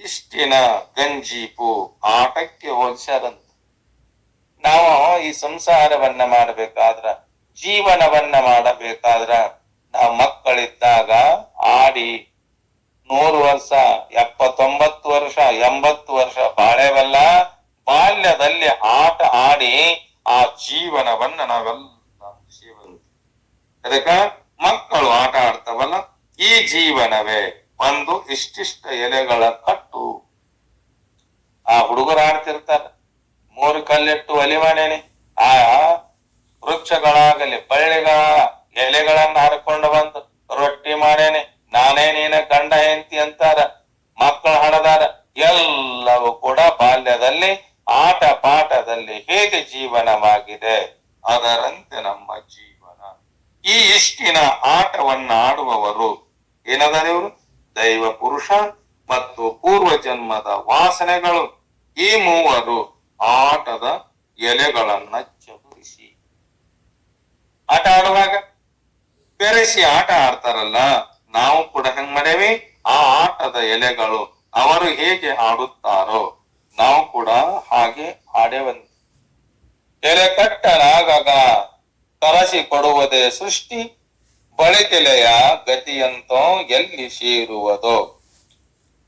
ಇಷ್ಟಿನ ಗಂಜೀಪು ಆಟಕ್ಕೆ ಹೋಲಿಸ್ಯಾರಂತ. ನಾವು ಈ ಸಂಸಾರವನ್ನ ಮಾಡಬೇಕಾದ್ರ, ಜೀವನವನ್ನ ಮಾಡಬೇಕಾದ್ರ, ನಾವು ಮಕ್ಕಳಿದ್ದಾಗ ಆಡಿ 100 ವರ್ಷ 79 ವರ್ಷ 80 ವರ್ಷ ಬಾಳೆವಲ್ಲ. ಬಾಲ್ಯದಲ್ಲಿ ಆಟ ಆಡಿ ಆ ಜೀವನವನ್ನ ನಾವೆಲ್ಲ ಜೀವಂತ. ಅದಕ್ಕ ಮಕ್ಕಳು ಆಟ ಆಡ್ತಾವಲ್ಲ, ಈ ಜೀವನವೇ ಒಂದು ಇಷ್ಟಿಷ್ಟ ಎಲೆಗಳ ಕಟ್ಟು. ಆ ಹುಡುಗರು ಆಡ್ತಿರ್ತಾರ, 3 ಕಲ್ಲಿಟ್ಟು ಒಲಿ ಮಾಡೇನಿ, ಆ ವೃಕ್ಷಗಳಾಗಲಿ ಬಳ್ಳಿಗಳ ಎಲೆಗಳನ್ನ ಹರ್ಕೊಂಡು ಬಂದು ರೊಟ್ಟಿ ಮಾಡೇನೆ, ನಾನೇ ನೀನ ಗಂಡ ಹೆಂಡತಿ ಅಂತಾರ, ಮಕ್ಕಳು ಹಣದಾರ. ಎಲ್ಲವೂ ಕೂಡ ಬಾಲ್ಯದಲ್ಲಿ ಆಟ ಪಾಠದಲ್ಲಿ ಹೇಗೆ ಜೀವನವಾಗಿದೆ ಅದರಂತೆ ನಮ್ಮ ಜೀವನ. ಈ ಇಷ್ಟಿನ ಆಟವನ್ನ ಆಡುವವರು ಏನದವರು? ದೈವ ಪುರುಷ ಮತ್ತು ಪೂರ್ವ ಜನ್ಮದ ವಾಸನೆಗಳು. ಈ ಮೂವರು ಆಟದ ಎಲೆಗಳನ್ನ ಚದುರಿಸಿ ಆಟ ಆಡುವಾಗ ಬೆರೆಸಿ ಆಟ ಆಡ್ತಾರಲ್ಲ, ನಾವು ಕೂಡ ಹೆಂಗ್ ಮಾಡೇವಿ? ಆ ಆಟದ ಎಲೆಗಳು ಅವರು ಹೇಗೆ ಆಡುತ್ತಾರೋ ನಾವು ಕೂಡ ಹಾಗೆ ಆಡೇವಂತ. ಎಲೆ ಕಟ್ಟಲಾಗಾಗ ಕಲಸಿ ಕೊಡುವುದೇ ಸೃಷ್ಟಿ, ಬಳಕೆಲೆಯ ಗತಿಯಂತೋ ಎಲ್ಲಿ ಸೇರುವುದೋ,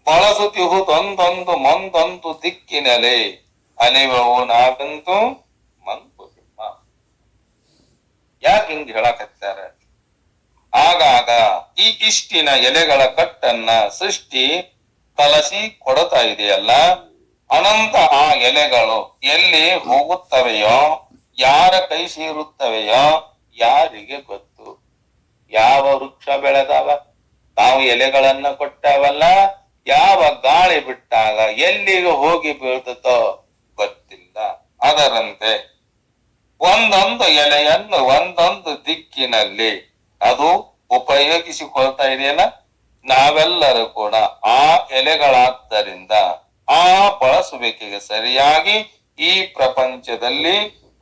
ಬಳಸುತ್ತಿಹುದೊಂದೊಂದು ಮಂದೊಂದು ದಿಕ್ಕಿನಲೆ, ಅಲೆವವು ನಾಗಂತೂ ಮಂಕುತಿಮ್ಮ. ಯಾಕೆ ಹಿಂಗ್ ಹೇಳಕತ್ತಾರ? ಆಗಾಗ ಈ ಇಷ್ಟಿನ ಎಲೆಗಳ ಕಟ್ಟನ್ನ ಸೃಷ್ಟಿ ಕಲಸಿ ಕೊಡ್ತಾ ಇದೆಯಲ್ಲ, ಅನಂತ ಆ ಎಲೆಗಳು ಎಲ್ಲಿ ಹೋಗುತ್ತವೆಯೋ, ಯಾರ ಕೈ ಸೇರುತ್ತವೆಯೋ ಯಾರಿಗೆ ಗೊತ್ತು? ಯಾವ ವೃಕ್ಷ ಬೆಳೆದವ? ನಾವು ಎಲೆಗಳನ್ನ ಕೊಟ್ಟವಲ್ಲ, ಯಾವ ಗಾಳಿ ಬಿಟ್ಟಾಗ ಎಲ್ಲಿಗೆ ಹೋಗಿ ಬೀಳ್ತತೋ ಗೊತ್ತಿಲ್ಲ. ಅದರಂತೆ ಒಂದೊಂದು ಎಲೆಯನ್ನು ಒಂದೊಂದು ದಿಕ್ಕಿನಲ್ಲಿ ಅದು ಉಪಯೋಗಿಸಿಕೊಳ್ತಾ ಇದೆಯಲ್ಲ, ನಾವೆಲ್ಲರೂ ಕೂಡ ಆ ಎಲೆಗಳಾದ್ದರಿಂದ ಆ ಬಳಸುವಿಕೆಗೆ ಸರಿಯಾಗಿ ಈ ಪ್ರಪಂಚದಲ್ಲಿ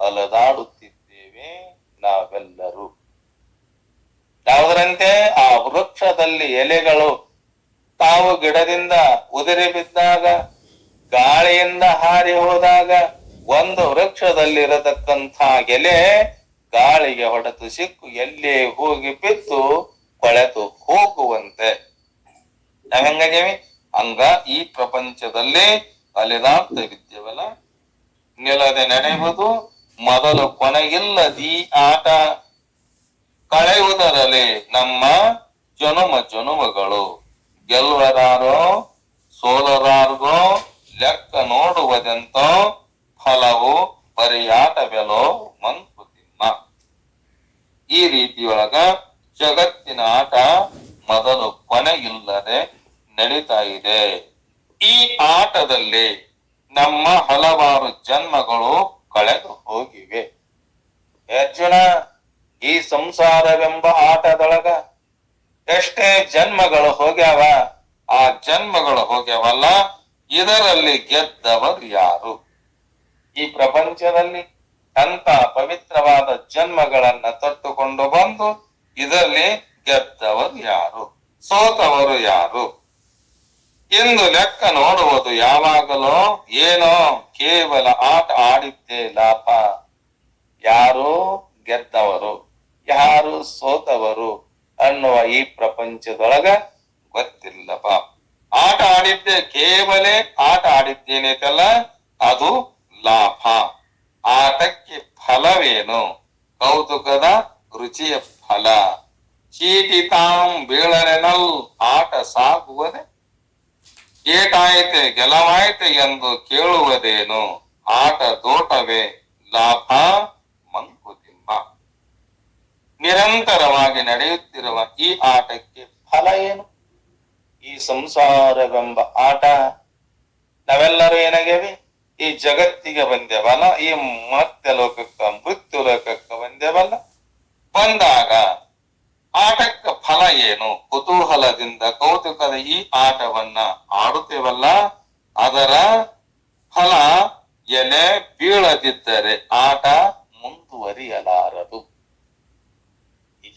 ಅಲದಾಡುತ್ತಿದ್ದೇವೆ ನಾವೆಲ್ಲರೂ. ಯಾವುದರಂತೆ ಆ ವೃಕ್ಷದಲ್ಲಿ ಎಲೆಗಳು ತಾವು ಗಿಡದಿಂದ ಉದುರಿ ಬಿದ್ದಾಗ, ಗಾಳಿಯಿಂದ ಹಾರಿ ಹೋದಾಗ ಒಂದು ವೃಕ್ಷದಲ್ಲಿರತಕ್ಕಂಥ ಎಲೆ ಗಾಳಿಗೆ ಹೊಡೆತು ಸಿಕ್ಕು ಎಲ್ಲೇ ಹೋಗಿ ಬಿದ್ದು ಕೊಳೆತು ಹೋಗುವಂತೆ ನಾವ್ ಹೆಂಗಾಗೇವಿ ಹಂಗ ಈ ಪ್ರಪಂಚದಲ್ಲಿ ಅಲೆದಾಡ್ತಾ ಇದ್ದೇವಲ್ಲ. ನಿಲ್ಲದೆ ನಡೆಯುವುದು ಮೊದಲು ಕೊನೆಗಿಲ್ಲದ ಈ ಆಟ, ಕಳೆಯುವುದರಲ್ಲಿ ನಮ್ಮ ಜನುಮಗಳು. ಗೆಲ್ಲುವರಾರೋ ಸೋಲರಾರ್ಗೋ ಲೆಕ್ಕ ನೋಡುವುದೆಂತೋ, ಫಲವು ಪರಿಯಾಟವೆಲೋ ಮಂಕುತಿಮ್ಮ. ಈ ರೀತಿಯೊಳಗ ಜಗತ್ತಿನ ಆಟ ಮೊದಲು ಕೊನೆಯಿಲ್ಲದೆ ನಡೀತಾ ಇದೆ. ಈ ಆಟದಲ್ಲಿ ನಮ್ಮ ಹಲವಾರು ಜನ್ಮಗಳು ಕಳೆದು ಹೋಗಿವೆ. ಅರ್ಜುನ, ಈ ಸಂಸಾರವೆಂಬ ಆಟದೊಳಗ ಎಷ್ಟೇ ಜನ್ಮಗಳು ಹೋಗ್ಯಾವ, ಆ ಜನ್ಮಗಳು ಹೋಗ್ಯಾವಲ್ಲ, ಇದರಲ್ಲಿ ಗೆದ್ದವರು ಯಾರು? ಈ ಪ್ರಪಂಚದಲ್ಲಿ ಅಂತ ಪವಿತ್ರವಾದ ಜನ್ಮಗಳನ್ನ ತೊಟ್ಟುಕೊಂಡು ಬಂದು ಇದರಲ್ಲಿ ಗೆದ್ದವರು ಯಾರು, ಸೋತವರು ಯಾರು ಎಂದು ಲೆಕ್ಕ ನೋಡುವುದು ಯಾವಾಗಲೋ ಏನೋ ಕೇವಲ ಆಟ ಆಡಿದ್ದೇ ಲಾಭ. ಯಾರು ಗೆದ್ದವರು ಯಾರು ಸೋತವರು ಅನ್ನುವ ಈ ಪ್ರಪಂಚದೊಳಗ ಗೊತ್ತಿಲ್ಲಪ್ಪ. ಆಟ ಆಡಿದ್ದೆ ಕೇವಲ ಆಟ ಆಡಿದ್ದೇನೆತಲ್ಲ, ಅದು ಲಾಭ. ಆಟಕ್ಕೆ ಫಲವೇನು? ಕೌತುಕದ ರುಚಿಯ ಫಲ. ಚೀಟಿ ತಾಂ ಬೀಳರೆನಲ್ ಆಟ ಸಾಗುವುದೇ, ಏಟಾಯ್ತೆ ಗೆಲವಾಯ್ತೆ ಎಂದು ಕೇಳುವುದೇನು? ಆಟ ದೋಟವೇ ಲಾಭ ಮಂಕುತಿಮ್ಮ. ನಿರಂತರವಾಗಿ ನಡೆಯುತ್ತಿರುವ ಈ ಆಟಕ್ಕೆ ಫಲ ಏನು? ಈ ಸಂಸಾರವೆಂಬ ಆಟ. ನಾವೆಲ್ಲರೂ ಏನಾಗೇವಿ? ಈ ಜಗತ್ತಿಗೆ ಬಂದೇವಲ್ಲ, ಈ ಮರ್ತ್ಯ ಲೋಕಕ್ಕ ಮೃತ್ಯು ಲೋಕಕ್ಕ ಬಂದೇವಲ್ಲ. ಬಂದಾಗ ಆಟಕ್ಕೆ ಫಲ ಏನು? ಕುತೂಹಲದಿಂದ ಕೌತುಕದ ಈ ಆಟವನ್ನ ಆಡುತ್ತೇವಲ್ಲ, ಅದರ ಫಲ ಎಲೆ ಬೀಳದಿದ್ದರೆ ಆಟ ಮುಂದುವರಿಯಲಾರದು.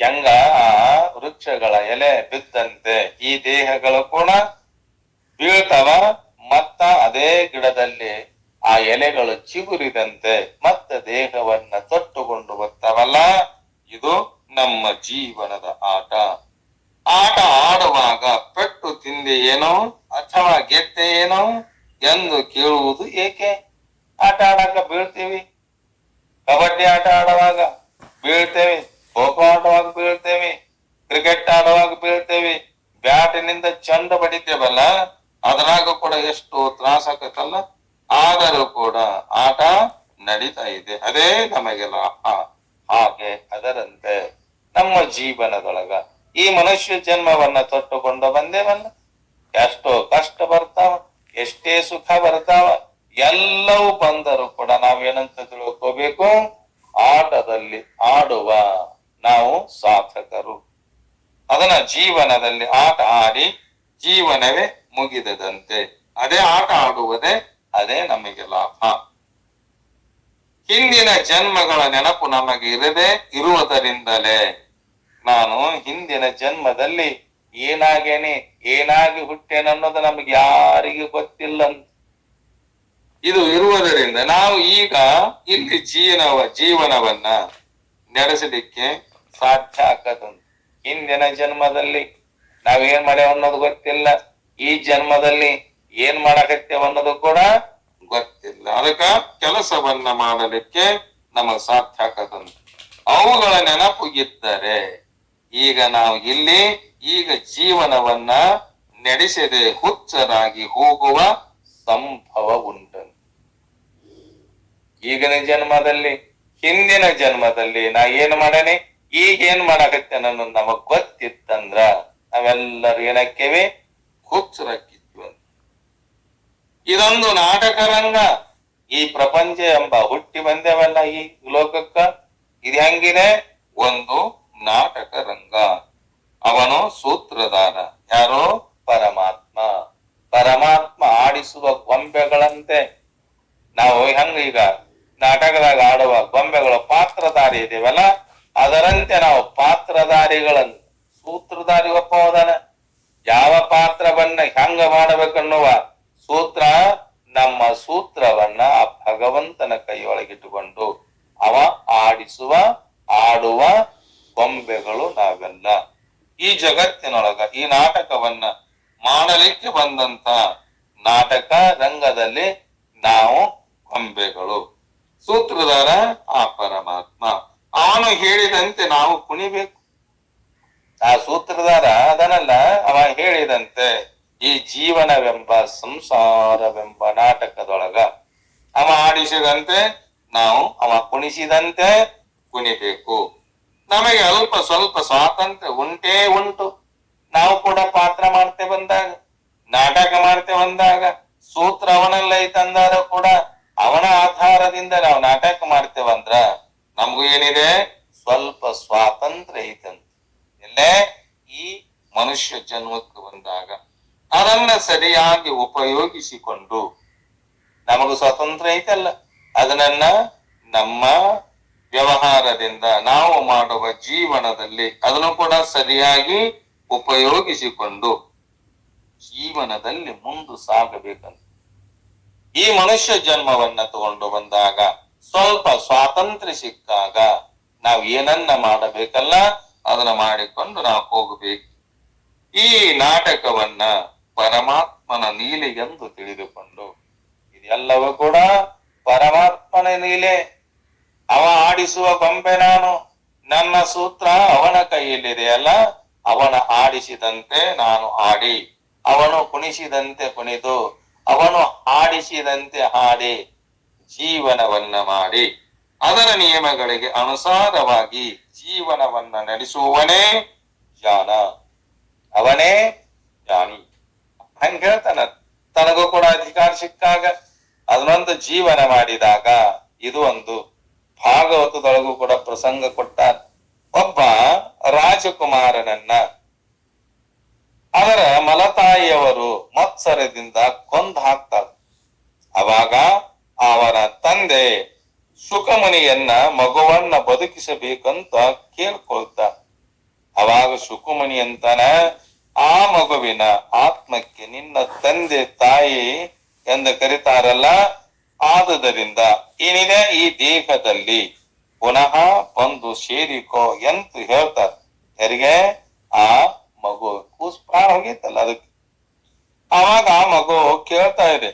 ಹೆಂಗ ಆ ವೃಕ್ಷಗಳ ಎಲೆ ಬಿದ್ದಂತೆ ಈ ದೇಹಗಳು ಕೂಡ ಬೀಳ್ತವ, ಮತ್ತ ಅದೇ ಗಿಡದಲ್ಲಿ ಆ ಎಲೆಗಳು ಚಿಗುರಿದಂತೆ ಮತ್ತೆ ದೇಹವನ್ನ ತೊಟ್ಟುಕೊಂಡು ಬರ್ತಾವಲ್ಲ, ಇದು ನಮ್ಮ ಜೀವನದ ಆಟ. ಆಟ ಆಡುವಾಗ ಪೆಟ್ಟು ತಿಂದೆ ಏನೋ ಅಥವಾ ಗೆದ್ದೆ ಏನೋ ಎಂದು ಕೇಳುವುದು ಏಕೆ? ಆಟ ಆಡಾಕ ಬೀಳ್ತೀವಿ, ಕಬಡ್ಡಿ ಆಟ ಆಡುವಾಗ ಬೀಳ್ತೇವೆ, ಖೋಖೋ ಆಡುವಾಗ ಬೀಳ್ತೇವೆ, ಕ್ರಿಕೆಟ್ ಆಡುವಾಗ ಬೀಳ್ತೇವೆ, ಬ್ಯಾಟಿನಿಂದ ಚಂದ ಬಡಿತೇವಲ್ಲ, ಅದ್ರಾಗ ಕೂಡ ಎಷ್ಟು ತ್ರಾಸ ಆಕತ್ತಲ್ಲ. ಆದರೂ ಕೂಡ ಆಟ ನಡೀತಾ ಇದೆ, ಅದೇ ನಮಗೆ ಲಾಭ. ಹಾಗೆ ಅದರಂತೆ ನಮ್ಮ ಜೀವನದೊಳಗ ಈ ಮನುಷ್ಯ ಜನ್ಮವನ್ನ ತೊಟ್ಟುಕೊಂಡು ಬಂದೇವಲ್ಲ, ಎಷ್ಟೋ ಕಷ್ಟ ಬರ್ತಾವ, ಎಷ್ಟೇ ಸುಖ ಬರ್ತಾವ, ಎಲ್ಲವೂ ಬಂದರೂ ಕೂಡ ನಾವೇನಂತ ತಿಳ್ಕೋಬೇಕು? ಆಟದಲ್ಲಿ ಆಡುವ ನಾವು ಸಾಧಕರು. ಅದನ್ನ ಜೀವನದಲ್ಲಿ ಆಟ ಆಡಿ ಜೀವನವೇ ಮುಗಿದದಂತೆ. ಅದೇ ಆಟ ಆಡುವುದೇ ಅದೇ ನಮಗೆ ಲಾಭ. ಹಿಂದಿನ ಜನ್ಮಗಳ ನೆನಪು ನಮಗೆ ಇರದೆ ಇರುವುದರಿಂದಲೇ ನಾನು ಹಿಂದಿನ ಜನ್ಮದಲ್ಲಿ ಏನಾಗೇನೆ, ಏನಾಗಿ ಹುಟ್ಟೇನನ್ನೋದು ನಮಗೆ ಯಾರಿಗೂ ಗೊತ್ತಿಲ್ಲ. ಇದು ಇರುವುದರಿಂದ ನಾವು ಈಗ ಇಲ್ಲಿ ಜೀವನವನ್ನ ನಡೆಸಲಿಕ್ಕೆ ಸಾಧ್ಯ ಆಗದಂತ. ಹಿಂದಿನ ಜನ್ಮದಲ್ಲಿ ನಾವೇನ್ ಮಾಡ್ಯಾವ ಅನ್ನೋದು ಗೊತ್ತಿಲ್ಲ, ಈ ಜನ್ಮದಲ್ಲಿ ಏನ್ ಮಾಡಕತ್ತೇವ ಅನ್ನೋದು ಕೂಡ ಗೊತ್ತಿಲ್ಲ. ಅದಕ್ಕ ಕೆಲಸವನ್ನ ಮಾಡಲಿಕ್ಕೆ ನಮಗ್ ಸಾಧ್ಯ ಆಗದಂತ. ಅವುಗಳ ನೆನಪು ಇದ್ದರೆ ಈಗ ನಾವು ಇಲ್ಲಿ ಈಗ ಜೀವನವನ್ನ ನಡೆಸದೆ ಹುಚ್ಚರಾಗಿ ಹೋಗುವ ಸಂಭವ ಉಂಟು. ಈಗಿನ ಜನ್ಮದಲ್ಲಿ ಹಿಂದಿನ ಜನ್ಮದಲ್ಲಿ ನಾ ಏನ್ ಮಾಡೇನಿ, ಈಗ ಏನ್ ಮಾಡಕತ್ತೇನೆ ಅನ್ನೋದು ನಮಗ್ ಗೊತ್ತಿತ್ತಂದ್ರ ನಾವೆಲ್ಲರೂ ಏನಕ್ಕೇವಿ? ಹುಚ್ಚರಾಕಿದ್ವಿ. ಇದೊಂದು ನಾಟಕ ರಂಗ. ಈ ಪ್ರಪಂಚ ಎಂಬ ಹುಟ್ಟಿ ಬಂದೇವಲ್ಲ ಈ ಲೋಕಕ್ಕ, ಇದು ಹೆಂಗಿದೆ? ಒಂದು ನಾಟಕ ರಂಗ. ಅವನು ಸೂತ್ರಧಾರ. ಯಾರು? ಪರಮಾತ್ಮ. ಪರಮಾತ್ಮ ಆಡಿಸುವ ಗೊಂಬೆಗಳಂತೆ ನಾವು ಹೆಂಗ ಈಗ ನಾಟಕದಾಗ ಆಡುವ ಗೊಂಬೆಗಳ ಪಾತ್ರಧಾರಿ ಇದೀವಲ್ಲ, ಅದರಂತೆ ನಾವು ಪಾತ್ರಧಾರಿಗಳನ್ನು. ಸೂತ್ರಧಾರಿ ಒಪ್ಪ ಹೋದಾನ. ಯಾವ ಪಾತ್ರವನ್ನ ಹೆಂಗ ಮಾಡಬೇಕನ್ನುವ ಸೂತ್ರ, ನಮ್ಮ ಸೂತ್ರವನ್ನ ಆ ಭಗವಂತನ ಕೈಯೊಳಗಿಟ್ಟುಕೊಂಡು ಅವ ಆಡಿಸುವ ಆಡುವ ಗೊಂಬೆಗಳು ನಾವೆಲ್ಲ. ಈ ಜಗತ್ತಿನೊಳಗ ಈ ನಾಟಕವನ್ನ ಮಾಡಲಿಕ್ಕೆ ಬಂದಂತ ನಾಟಕ ರಂಗದಲ್ಲಿ ನಾವು ಗೊಂಬೆಗಳು. ಸೂತ್ರಧಾರ ಆ ಪರಮಾತ್ಮ. ಅವನು ಹೇಳಿದಂತೆ ನಾವು ಕುಣಿಬೇಕು. ಆ ಸೂತ್ರಧಾರ ಅದನಲ್ಲ, ಅವ ಹೇಳಿದಂತೆ ಈ ಜೀವನವೆಂಬ ಸಂಸಾರವೆಂಬ ನಾಟಕದೊಳಗ ಅವ ಆಡಿಸಿದಂತೆ ನಾವು, ಅವ ಕುಣಿಸಿದಂತೆ ಕುಣಿಬೇಕು. ನಮಗೆ ಅಲ್ಪ ಸ್ವಲ್ಪ ಸ್ವಾತಂತ್ರ್ಯ ಉಂಟೇ ಉಂಟು. ನಾವು ಕೂಡ ಪಾತ್ರ ಮಾಡ್ತೇವೆ ಬಂದಾಗ, ನಾಟಕ ಮಾಡ್ತೇವೆ ಬಂದಾಗ, ಸೂತ್ರ ಅವನೆಲ್ಲ ಐತಂದಾರ ಕೂಡ ಅವನ ಆಧಾರದಿಂದ ನಾವು ನಾಟಕ ಮಾಡ್ತೇವಂದ್ರ ನಮಗೂ ಏನಿದೆ? ಸ್ವಲ್ಪ ಸ್ವಾತಂತ್ರ್ಯ ಐತಂತ. ಎಲ್ಲೇ? ಈ ಮನುಷ್ಯ ಜನ್ಮಕ್ಕೆ ಬಂದಾಗ ಅದನ್ನ ಸರಿಯಾಗಿ ಉಪಯೋಗಿಸಿಕೊಂಡು ನಮಗೂ ಸ್ವಾತಂತ್ರ್ಯ ಐತಲ್ಲ, ಅದನ್ನ ನಮ್ಮ ವ್ಯವಹಾರದಿಂದ ನಾವು ಮಾಡುವ ಜೀವನದಲ್ಲಿ ಅದನ್ನು ಕೂಡ ಸರಿಯಾಗಿ ಉಪಯೋಗಿಸಿಕೊಂಡು ಜೀವನದಲ್ಲಿ ಮುಂದೆ ಸಾಗಬೇಕಂತ. ಈ ಮನುಷ್ಯ ಜನ್ಮವನ್ನ ತಗೊಂಡು ಬಂದಾಗ ಸ್ವಲ್ಪ ಸ್ವಾತಂತ್ರ್ಯ ಸಿಕ್ಕಾಗ ನಾವು ಏನನ್ನ ಮಾಡಬೇಕಲ್ಲ ಅದನ್ನ ಮಾಡಿಕೊಂಡು ನಾವು ಹೋಗಬೇಕು. ಈ ನಾಟಕವನ್ನ ಪರಮಾತ್ಮನ ನೀಲೆ ಎಂದು ತಿಳಿದುಕೊಂಡು, ಇದೆಲ್ಲವೂ ಕೂಡ ಪರಮಾತ್ಮನ ನೀಲೆ. ಅವ ಆಡಿಸುವ ಗೊಂಬೆ ನಾನು, ನನ್ನ ಸೂತ್ರ ಅವನ ಕೈಯಲ್ಲಿದೆಯಲ್ಲ, ಅವನ ಆಡಿಸಿದಂತೆ ನಾನು ಆಡಿ, ಅವನು ಕುಣಿಸಿದಂತೆ ಕುಣಿದು, ಅವನು ಹಾಡಿಸಿದಂತೆ ಹಾಡಿ ಜೀವನವನ್ನ ಮಾಡಿ ಅದರ ನಿಯಮಗಳಿಗೆ ಅನುಸಾರವಾಗಿ ಜೀವನವನ್ನ ನಡೆಸುವವನೇ ಜ್ಞಾನ. ಅವನೇ ಜ್ಞಾನಿ. ಹಂಗ ಹೇಳ್ತಾನ. ತನಗೂ ಕೂಡ ಅಧಿಕಾರ ಸಿಕ್ಕಾಗ ಅದನ್ನೊಂದು ಜೀವನ ಮಾಡಿದಾಗ, ಇದು ಒಂದು ಭಾಗವತದೊಳಗೂ ಕೂಡ ಪ್ರಸಂಗ ಕೊಟ್ಟ. ಒಬ್ಬ ರಾಜಕುಮಾರನನ್ನ ಅವರ ಮಲತಾಯಿಯವರು ಮತ್ಸರದಿಂದ ಕೊಂದು ಹಾಕ್ತಾರೆ. ಅವಾಗ ಅವರ ತಂದೆ ಸುಖಮುನಿಯನ್ನ ಮಗುವನ್ನ ಬದುಕಿಸಬೇಕಂತ ಕೇಳ್ಕೊಳ್ತ. ಅವಾಗ ಸುಖಮುನಿ ಅಂತಾನ, ಆ ಮಗುವಿನ ಆತ್ಮಕ್ಕೆ ನಿನ್ನ ತಂದೆ ತಾಯಿ ಎಂದು ಕರೀತಾರಲ್ಲ, ಆದುದರಿಂದ ಏನಿದೆ ಈ ದೇಹದಲ್ಲಿ ಪುನಃ ಬಂದು ಸೇರಿಕೋ ಅಂತ ಹೇಳ್ತಾರೆ. ಯಾರಿಗೆ? ಆ ಮಗು. ಕೂಸ್ ಪ್ರಾಣ ಹೋಗಿತ್ತಲ್ಲ ಅದಕ್ಕೆ. ಆವಾಗ ಆ ಮಗು ಕೇಳ್ತಾ ಇದೆ,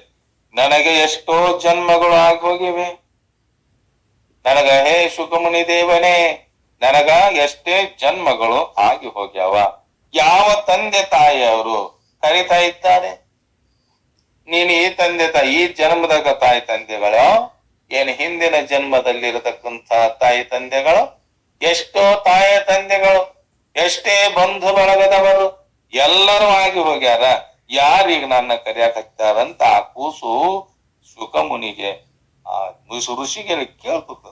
ನನಗೆ ಎಷ್ಟೋ ಜನ್ಮಗಳು ಆಗಿ ಹೋಗಿವೆ. ನನಗ ಹೇ ಸುಖಮುನಿ ದೇವನೇ, ನನಗ ಎಷ್ಟೇ ಜನ್ಮಗಳು ಆಗಿ ಹೋಗ್ಯಾವ. ಯಾವ ತಂದೆ ತಾಯಿಯವರು ಕರಿತಾ ಇದ್ದಾರೆ? ನೀನು ಈ ತಂದೆ ತಾಯಿ, ಈ ಜನ್ಮದಾಗ ತಾಯಿ ತಂದೆಗಳು ಏನ್ ಹಿಂದಿನ ಜನ್ಮದಲ್ಲಿರತಕ್ಕಂತ ತಾಯಿ ತಂದೆಗಳು? ಎಷ್ಟೋ ತಾಯಿ ತಂದೆಗಳು, ಎಷ್ಟೇ ಬಂಧು ಬಳಗದವರು ಎಲ್ಲರೂ ಆಗಿ ಹೋಗ್ಯಾರ. ಯಾರೀಗ ನನ್ನ ಕರೆಯಾಕತ್ತಾರಂತ ಆ ಕೂಸು ಸುಖಮುನಿಗೆ, ಆ ಋಷಿಗೆ ಕೇಳ್ತದ.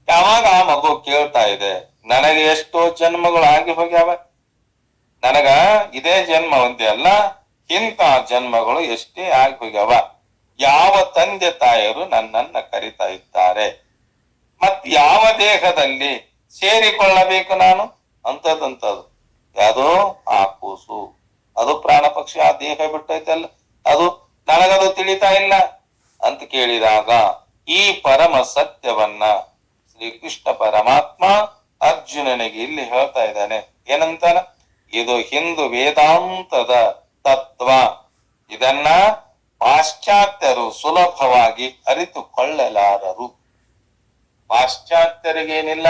ಯಾವಾಗ ಆ ಮಗು ಕೇಳ್ತಾ ಇದೆ, ನನಗೆ ಎಷ್ಟೋ ಜನ್ಮಗಳು ಆಗಿ ಹೋಗ್ಯಾವ, ನನಗ ಇದೇ ಜನ್ಮ ಒಂದೇ ಅಲ್ಲ, ಇಂಥ ಜನ್ಮಗಳು ಎಷ್ಟೇ ಆಗಿ ಹೋಗ್ಯಾವ. ಯಾವ ತಂದೆ ತಾಯಿಯರು ನನ್ನನ್ನ ಕರಿತಾ ಇದ್ದಾರೆ, ಮತ್ ಯಾವ ದೇಹದಲ್ಲಿ ಸೇರಿಕೊಳ್ಳಬೇಕು ನಾನು ಅಂತದಂತದು. ಯಾವುದು? ಆ ಕೂಸು. ಅದು ಪ್ರಾಣ ಪಕ್ಷಿ, ಆ ದೇಹ ಬಿಟ್ಟೈತಲ್ಲ, ಅದು ನನಗದು ತಿಳಿತಾ ಇಲ್ಲ ಅಂತ ಕೇಳಿದಾಗ ಈ ಪರಮ ಸತ್ಯವನ್ನ ಶ್ರೀಕೃಷ್ಣ ಪರಮಾತ್ಮ ಅರ್ಜುನನಿಗೆ ಇಲ್ಲಿ ಹೇಳ್ತಾ ಇದ್ದಾನೆ. ಏನಂತಾನ? ಇದು ಹಿಂದೂ ವೇದಾಂತದ ತತ್ವ. ಇದನ್ನ ಪಾಶ್ಚಾತ್ಯರು ಸುಲಭವಾಗಿ ಅರಿತುಕೊಳ್ಳಲಾರರು. ಪಾಶ್ಚಾತ್ಯರಿಗೇನಿಲ್ಲ,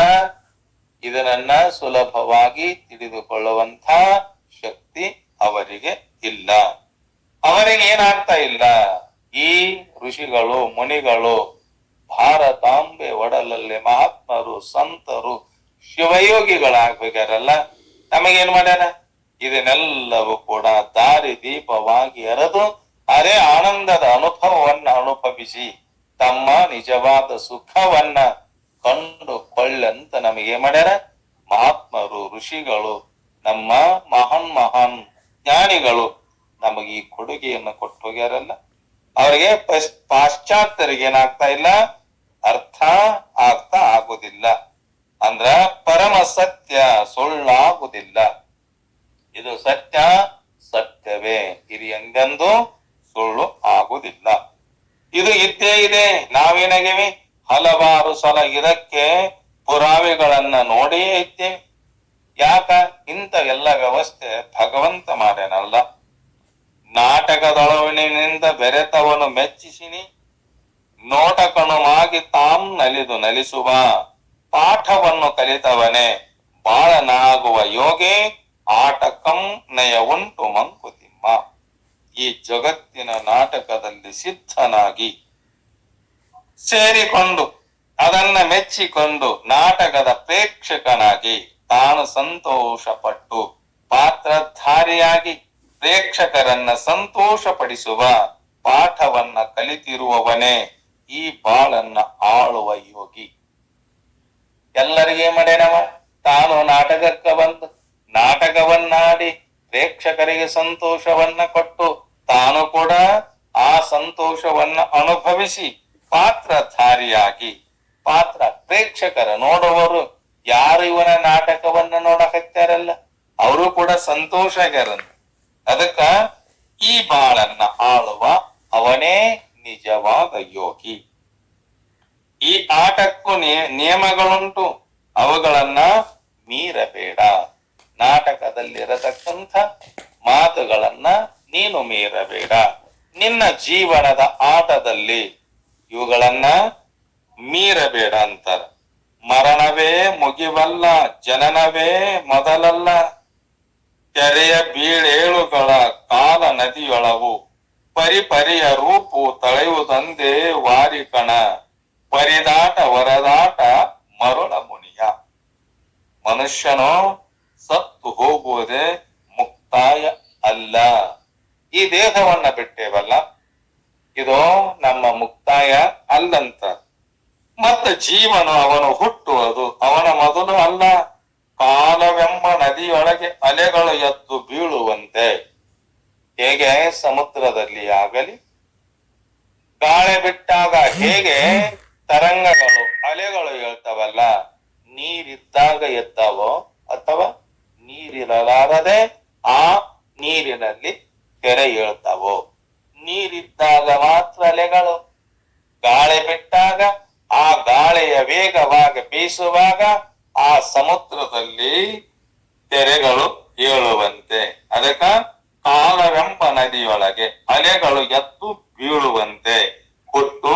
ಇದನ್ನ ಸುಲಭವಾಗಿ ತಿಳಿದುಕೊಳ್ಳುವಂತ ಶಕ್ತಿ ಅವರಿಗೆ ಇಲ್ಲ. ಅವರಿಗೆ ಏನಾಗ್ತಾ ಇಲ್ಲ, ಈ ಋಷಿಗಳು ಮುನಿಗಳು ಭಾರತಾಂಬೆ ಒಡಲಲ್ಲಿ ಮಹಾತ್ಮರು ಸಂತರು ಶಿವಯೋಗಿಗಳಾಗ್ಬೇಕಾರಲ್ಲ, ನಮಗೇನ್ ಮಾಡ್ಯಾರ? ಇದನ್ನೆಲ್ಲವೂ ಕೂಡ ದಾರಿ ದೀಪವಾಗಿ ಎರೆದು ಅದೇ ಆನಂದದ ಅನುಭವವನ್ನ ಅನುಭವಿಸಿ ತಮ್ಮ ನಿಜವಾದ ಸುಖವನ್ನ ಕಂಡುಕೊಳ್ಳಂತ ನಮಗೆ ಮಾಡ್ಯಾರ ಮಹಾತ್ಮರು, ಋಷಿಗಳು, ನಮ್ಮ ಮಹಾನ್ ಜ್ಞಾನಿಗಳು ನಮಗೆ ಈ ಕೊಡುಗೆಯನ್ನು ಕೊಟ್ಟು ಹೋಗ್ಯಾರಲ್ಲ. ಅವರಿಗೆ ಪಾಶ್ಚಾತ್ಯರಿಗೆ ಏನಾಗ್ತಾ ಇಲ್ಲ, ಅರ್ಥ ಆಗ್ತಾ ಆಗುದಿಲ್ಲ. ಅಂದ್ರ ಪರಮ ಸತ್ಯ ಸುಳ್ಳಾಗುದಿಲ್ಲ. ಇದು ಸತ್ಯ ಸತ್ಯವೇ, ಇದು ಎಂದೆಂದೂ ಸುಳ್ಳು ಆಗುದಿಲ್ಲ. ಇದು ಇದ್ದೇ ಇದೆ. ನಾವೇನಾಗೇವಿ ಹಲವಾರು ಸಲ ಇದಕ್ಕೆ ಪುರಾವೆಗಳನ್ನ ನೋಡಿಯೇ ಇದ್ದೇವೆ. ಯಾಕ ಇಂಥ ಎಲ್ಲ ವ್ಯವಸ್ಥೆ ಭಗವಂತ ಮಾಡ್ಯಾನಲ್ಲ. ನಾಟಕದೊಳವಿನಿಂದ ಬೆರೆತವನು ಮೆಚ್ಚಿಸಿನಿ, ನೋಟಕಣುವಾಗಿ ತಾಂ ನಲಿದು ನಲಿಸುವ ಪಾಠವನ್ನು ಕಲಿತವನೇ ಬಾಳನಾಗುವ ಯೋಗಿ ಆಟಕಂ ನಯ ಉಂಟು ಮಂಕುತಿಮ್ಮ. ಈ ಜಗತ್ತಿನ ನಾಟಕದಲ್ಲಿ ಸಿದ್ಧನಾಗಿ ಸೇರಿಕೊಂಡು ಅದನ್ನ ಮೆಚ್ಚಿಕೊಂಡು ನಾಟಕದ ಪ್ರೇಕ್ಷಕನಾಗಿ ತಾನು ಸಂತೋಷ ಪಟ್ಟು ಪಾತ್ರಧಾರಿಯಾಗಿ ಪ್ರೇಕ್ಷಕರನ್ನ ಸಂತೋಷ ಪಡಿಸುವ ಪಾಠವನ್ನ ಕಲಿತಿರುವವನೇ ಈ ಬಾಳನ್ನ ಆಳುವ ಯೋಗಿ. ಎಲ್ಲರಿಗೆ ಮಾಡ್ಯಾನವ, ತಾನು ನಾಟಕಕ್ಕೆ ಬಂದು ನಾಟಕವನ್ನಾಡಿ ಪ್ರೇಕ್ಷಕರಿಗೆ ಸಂತೋಷವನ್ನ ಕೊಟ್ಟು ತಾನು ಕೂಡ ಆ ಸಂತೋಷವನ್ನ ಅನುಭವಿಸಿ ಪಾತ್ರಧಾರಿಯಾಗಿ ಪಾತ್ರ ಪ್ರೇಕ್ಷಕರ ನೋಡುವವರು ಯಾರು ಇವನ ನಾಟಕವನ್ನ ನೋಡಕತ್ತಾರಲ್ಲ ಅವರು ಕೂಡ ಸಂತೋಷ ಆಗ್ಯಾರಂತ. ಅದಕ್ಕ ಈ ಬಾಳನ್ನ ಆಳುವ ಅವನೇ ನಿಜವಾದ ಯೋಗಿ. ಈ ಆಟಕ್ಕೂ ನಿಯಮಗಳುಂಟು, ಅವುಗಳನ್ನ ಮೀರಬೇಡ. ನಾಟಕದಲ್ಲಿರತಕ್ಕಂಥ ಮಾತುಗಳನ್ನ ನೀನು ಮೀರಬೇಡ. ನಿನ್ನ ಜೀವನದ ಆಟದಲ್ಲಿ ಇವುಗಳನ್ನ ಮೀರಬೇಡ ಅಂತಾರ. ಮರಣವೇ ಮುಗಿವಲ್ಲ, ಜನನವೇ ಮೊದಲಲ್ಲ, ಕೆರೆಯ ಬೀಳೇಳುಗಳ ಕಾಲ ನದಿಯೊಳವು, ಪರಿಪರಿಯ ರೂಪು ತಳೆಯುವುದಂದೇ ವಾರಿಕಣ, ಪರಿದಾಟ ವರದಾಟ ಮರುಳ ಮುನಿಯ. ಮನುಷ್ಯನು ಸತ್ತು ಹೋಗುವುದೇ ಮುಕ್ತಾಯ ಅಲ್ಲ. ಈ ದೇಹವನ್ನ ಬಿಟ್ಟೇವಲ್ಲ, ಇದು ನಮ್ಮ ಮುಕ್ತಾಯ ಅಲ್ಲಂತ. ಮತ್ತೆ ಜೀವನ ಅವನು ಹುಟ್ಟುವುದು ಅವನ ಮೊದಲು ಅಲ್ಲ. ಕಾಲವೆಂಬ ನದಿಯೊಳಗೆ ಅಲೆಗಳು ಎದ್ದು ಬೀಳುವಂತೆ, ಹೇಗೆ ಸಮುದ್ರದಲ್ಲಿ ಆಗಲಿ ಗಾಳಿ ಬಿಟ್ಟಾಗ ಹೇಗೆ ತರಂಗಗಳು ಅಲೆಗಳು ಹೇಳ್ತಾವಲ್ಲ, ನೀರಿದ್ದಾಗ ಎದ್ದಾವೋ ಅಥವಾ ನೀರಿರಲಾರದೆ ಆ ನೀರಿನಲ್ಲಿ ತೆರೆ ಹೇಳ್ತಾವೋ. ನೀರಿದ್ದಾಗ ಮಾತ್ರ ಅಲೆಗಳು, ಗಾಳಿ ಬಿಟ್ಟಾಗ ಆ ಗಾಳಿಯ ವೇಗವಾಗಿ ಬೀಸುವಾಗ ಆ ಸಮುದ್ರದಲ್ಲಿ ತೆರೆಗಳು ಏಳುವಂತೆ. ಅದಕ್ಕ ಕಾಲವೆಂಬ ನದಿಯೊಳಗೆ ಅಲೆಗಳು ಎದ್ದು ಬೀಳುವಂತೆ ಹುಟ್ಟು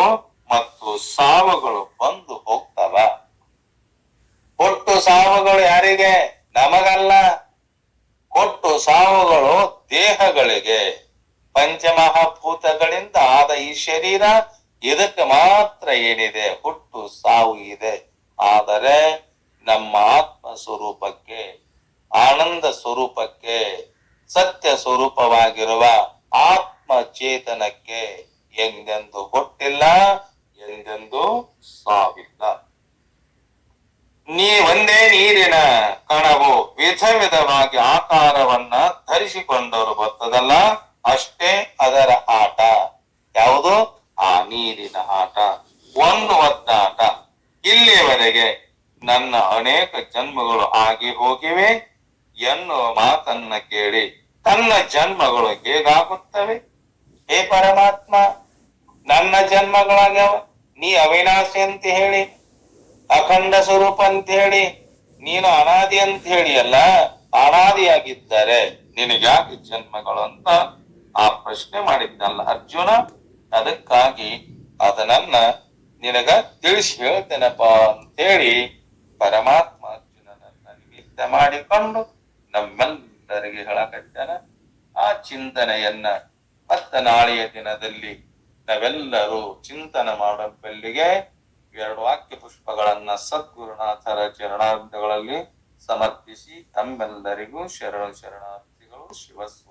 ಮತ್ತು ಸಾವುಗಳು ಬಂದು ಹೋಗ್ತವ. ಹುಟ್ಟು ಸಾವುಗಳು ಯಾರಿಗೆ? ನಮಗಲ್ಲ. ಹುಟ್ಟು ಸಾವುಗಳು ದೇಹಗಳಿಗೆ, ಪಂಚಮಹಾಭೂತಗಳಿಂದ ಆದ ಈ ಶರೀರ, ಇದಕ್ಕೆ ಮಾತ್ರ ಏನಿದೆ ಹುಟ್ಟು ಸಾವು ಇದೆ. ಆದರೆ ನಮ್ಮ ಆತ್ಮ ಸ್ವರೂಪಕ್ಕೆ, ಆನಂದ ಸ್ವರೂಪಕ್ಕೆ, ಸತ್ಯ ಸ್ವರೂಪವಾಗಿರುವ ಆತ್ಮ ಚೇತನಕ್ಕೆ ಎಂದೆಂದು ಹುಟ್ಟಿಲ್ಲ, ಎಂದೆಂದು ಸಾವಿಲ್ಲ. ಒಂದೇ ನೀರಿನ ಕಣವು ವಿಧ ವಿಧವಾಗಿ ಆಕಾರವನ್ನ ಧರಿಸಿಕೊಂಡವರು ಗೊತ್ತದಲ್ಲ, ಅಷ್ಟೇ ಅದರ ಆಟ. ಯಾವುದು? ಆ ನೀರಿನ ಆಟ, ಒಂದು ಒದ್ದಾಟ. ಇಲ್ಲಿಯವರೆಗೆ ನನ್ನ ಅನೇಕ ಜನ್ಮಗಳು ಆಗಿ ಹೋಗಿವೆ ಎನ್ನುವ ಮಾತನ್ನ ಕೇಳಿ ತನ್ನ ಜನ್ಮಗಳು ಹೇಗಾಗುತ್ತವೆ? ಹೇ ಪರಮಾತ್ಮ, ನನ್ನ ಜನ್ಮಗಳಾಗ್ಯಾವ, ನೀ ಅವಿನಾಶಿ ಅಂತ ಹೇಳಿ, ಅಖಂಡ ಸ್ವರೂಪ ಅಂತ ಹೇಳಿ, ನೀನು ಅನಾದಿ ಅಂತ ಹೇಳಿ ಅಲ್ಲ, ಅನಾದಿಯಾಗಿದ್ದರೆ ನಿನಗ್ಯಾಕೆ ಜನ್ಮಗಳು ಅಂತ ಆ ಪ್ರಶ್ನೆ ಮಾಡಿದ್ನಲ್ಲ ಅರ್ಜುನ. ಅದಕ್ಕಾಗಿ ಅದನ್ನ ನಿನಗ ತಿಳಿಸಿ ಹೇಳ್ತೇನಪ್ಪ ಅಂತೇಳಿ ಪರಮಾತ್ಮ ಅರ್ಜುನನನ್ನ ನಿಮಿತ್ತ ಮಾಡಿಕೊಂಡು ನಮ್ಮೆಲ್ಲರಿಗೆ ಹೇಳಕತ್ತಾನ. ಆ ಚಿಂತನೆಯನ್ನ ಮತ್ತ ನಾಳೆಯ ದಿನದಲ್ಲಿ ನಾವೆಲ್ಲರೂ ಚಿಂತನೆ ಮಾಡಬಲ್ಲಿಗೆ 2 ವಾಕ್ಯ ಪುಷ್ಪಗಳನ್ನ ಸದ್ಗುರುನಾಥರ ಚರಣಾರ್ಧಗಳಲ್ಲಿ ಸಮರ್ಪಿಸಿ ತಮ್ಮೆಲ್ಲರಿಗೂ ಶರಣಾರ್ಥಿಗಳು. ಶಿವಸ್ವ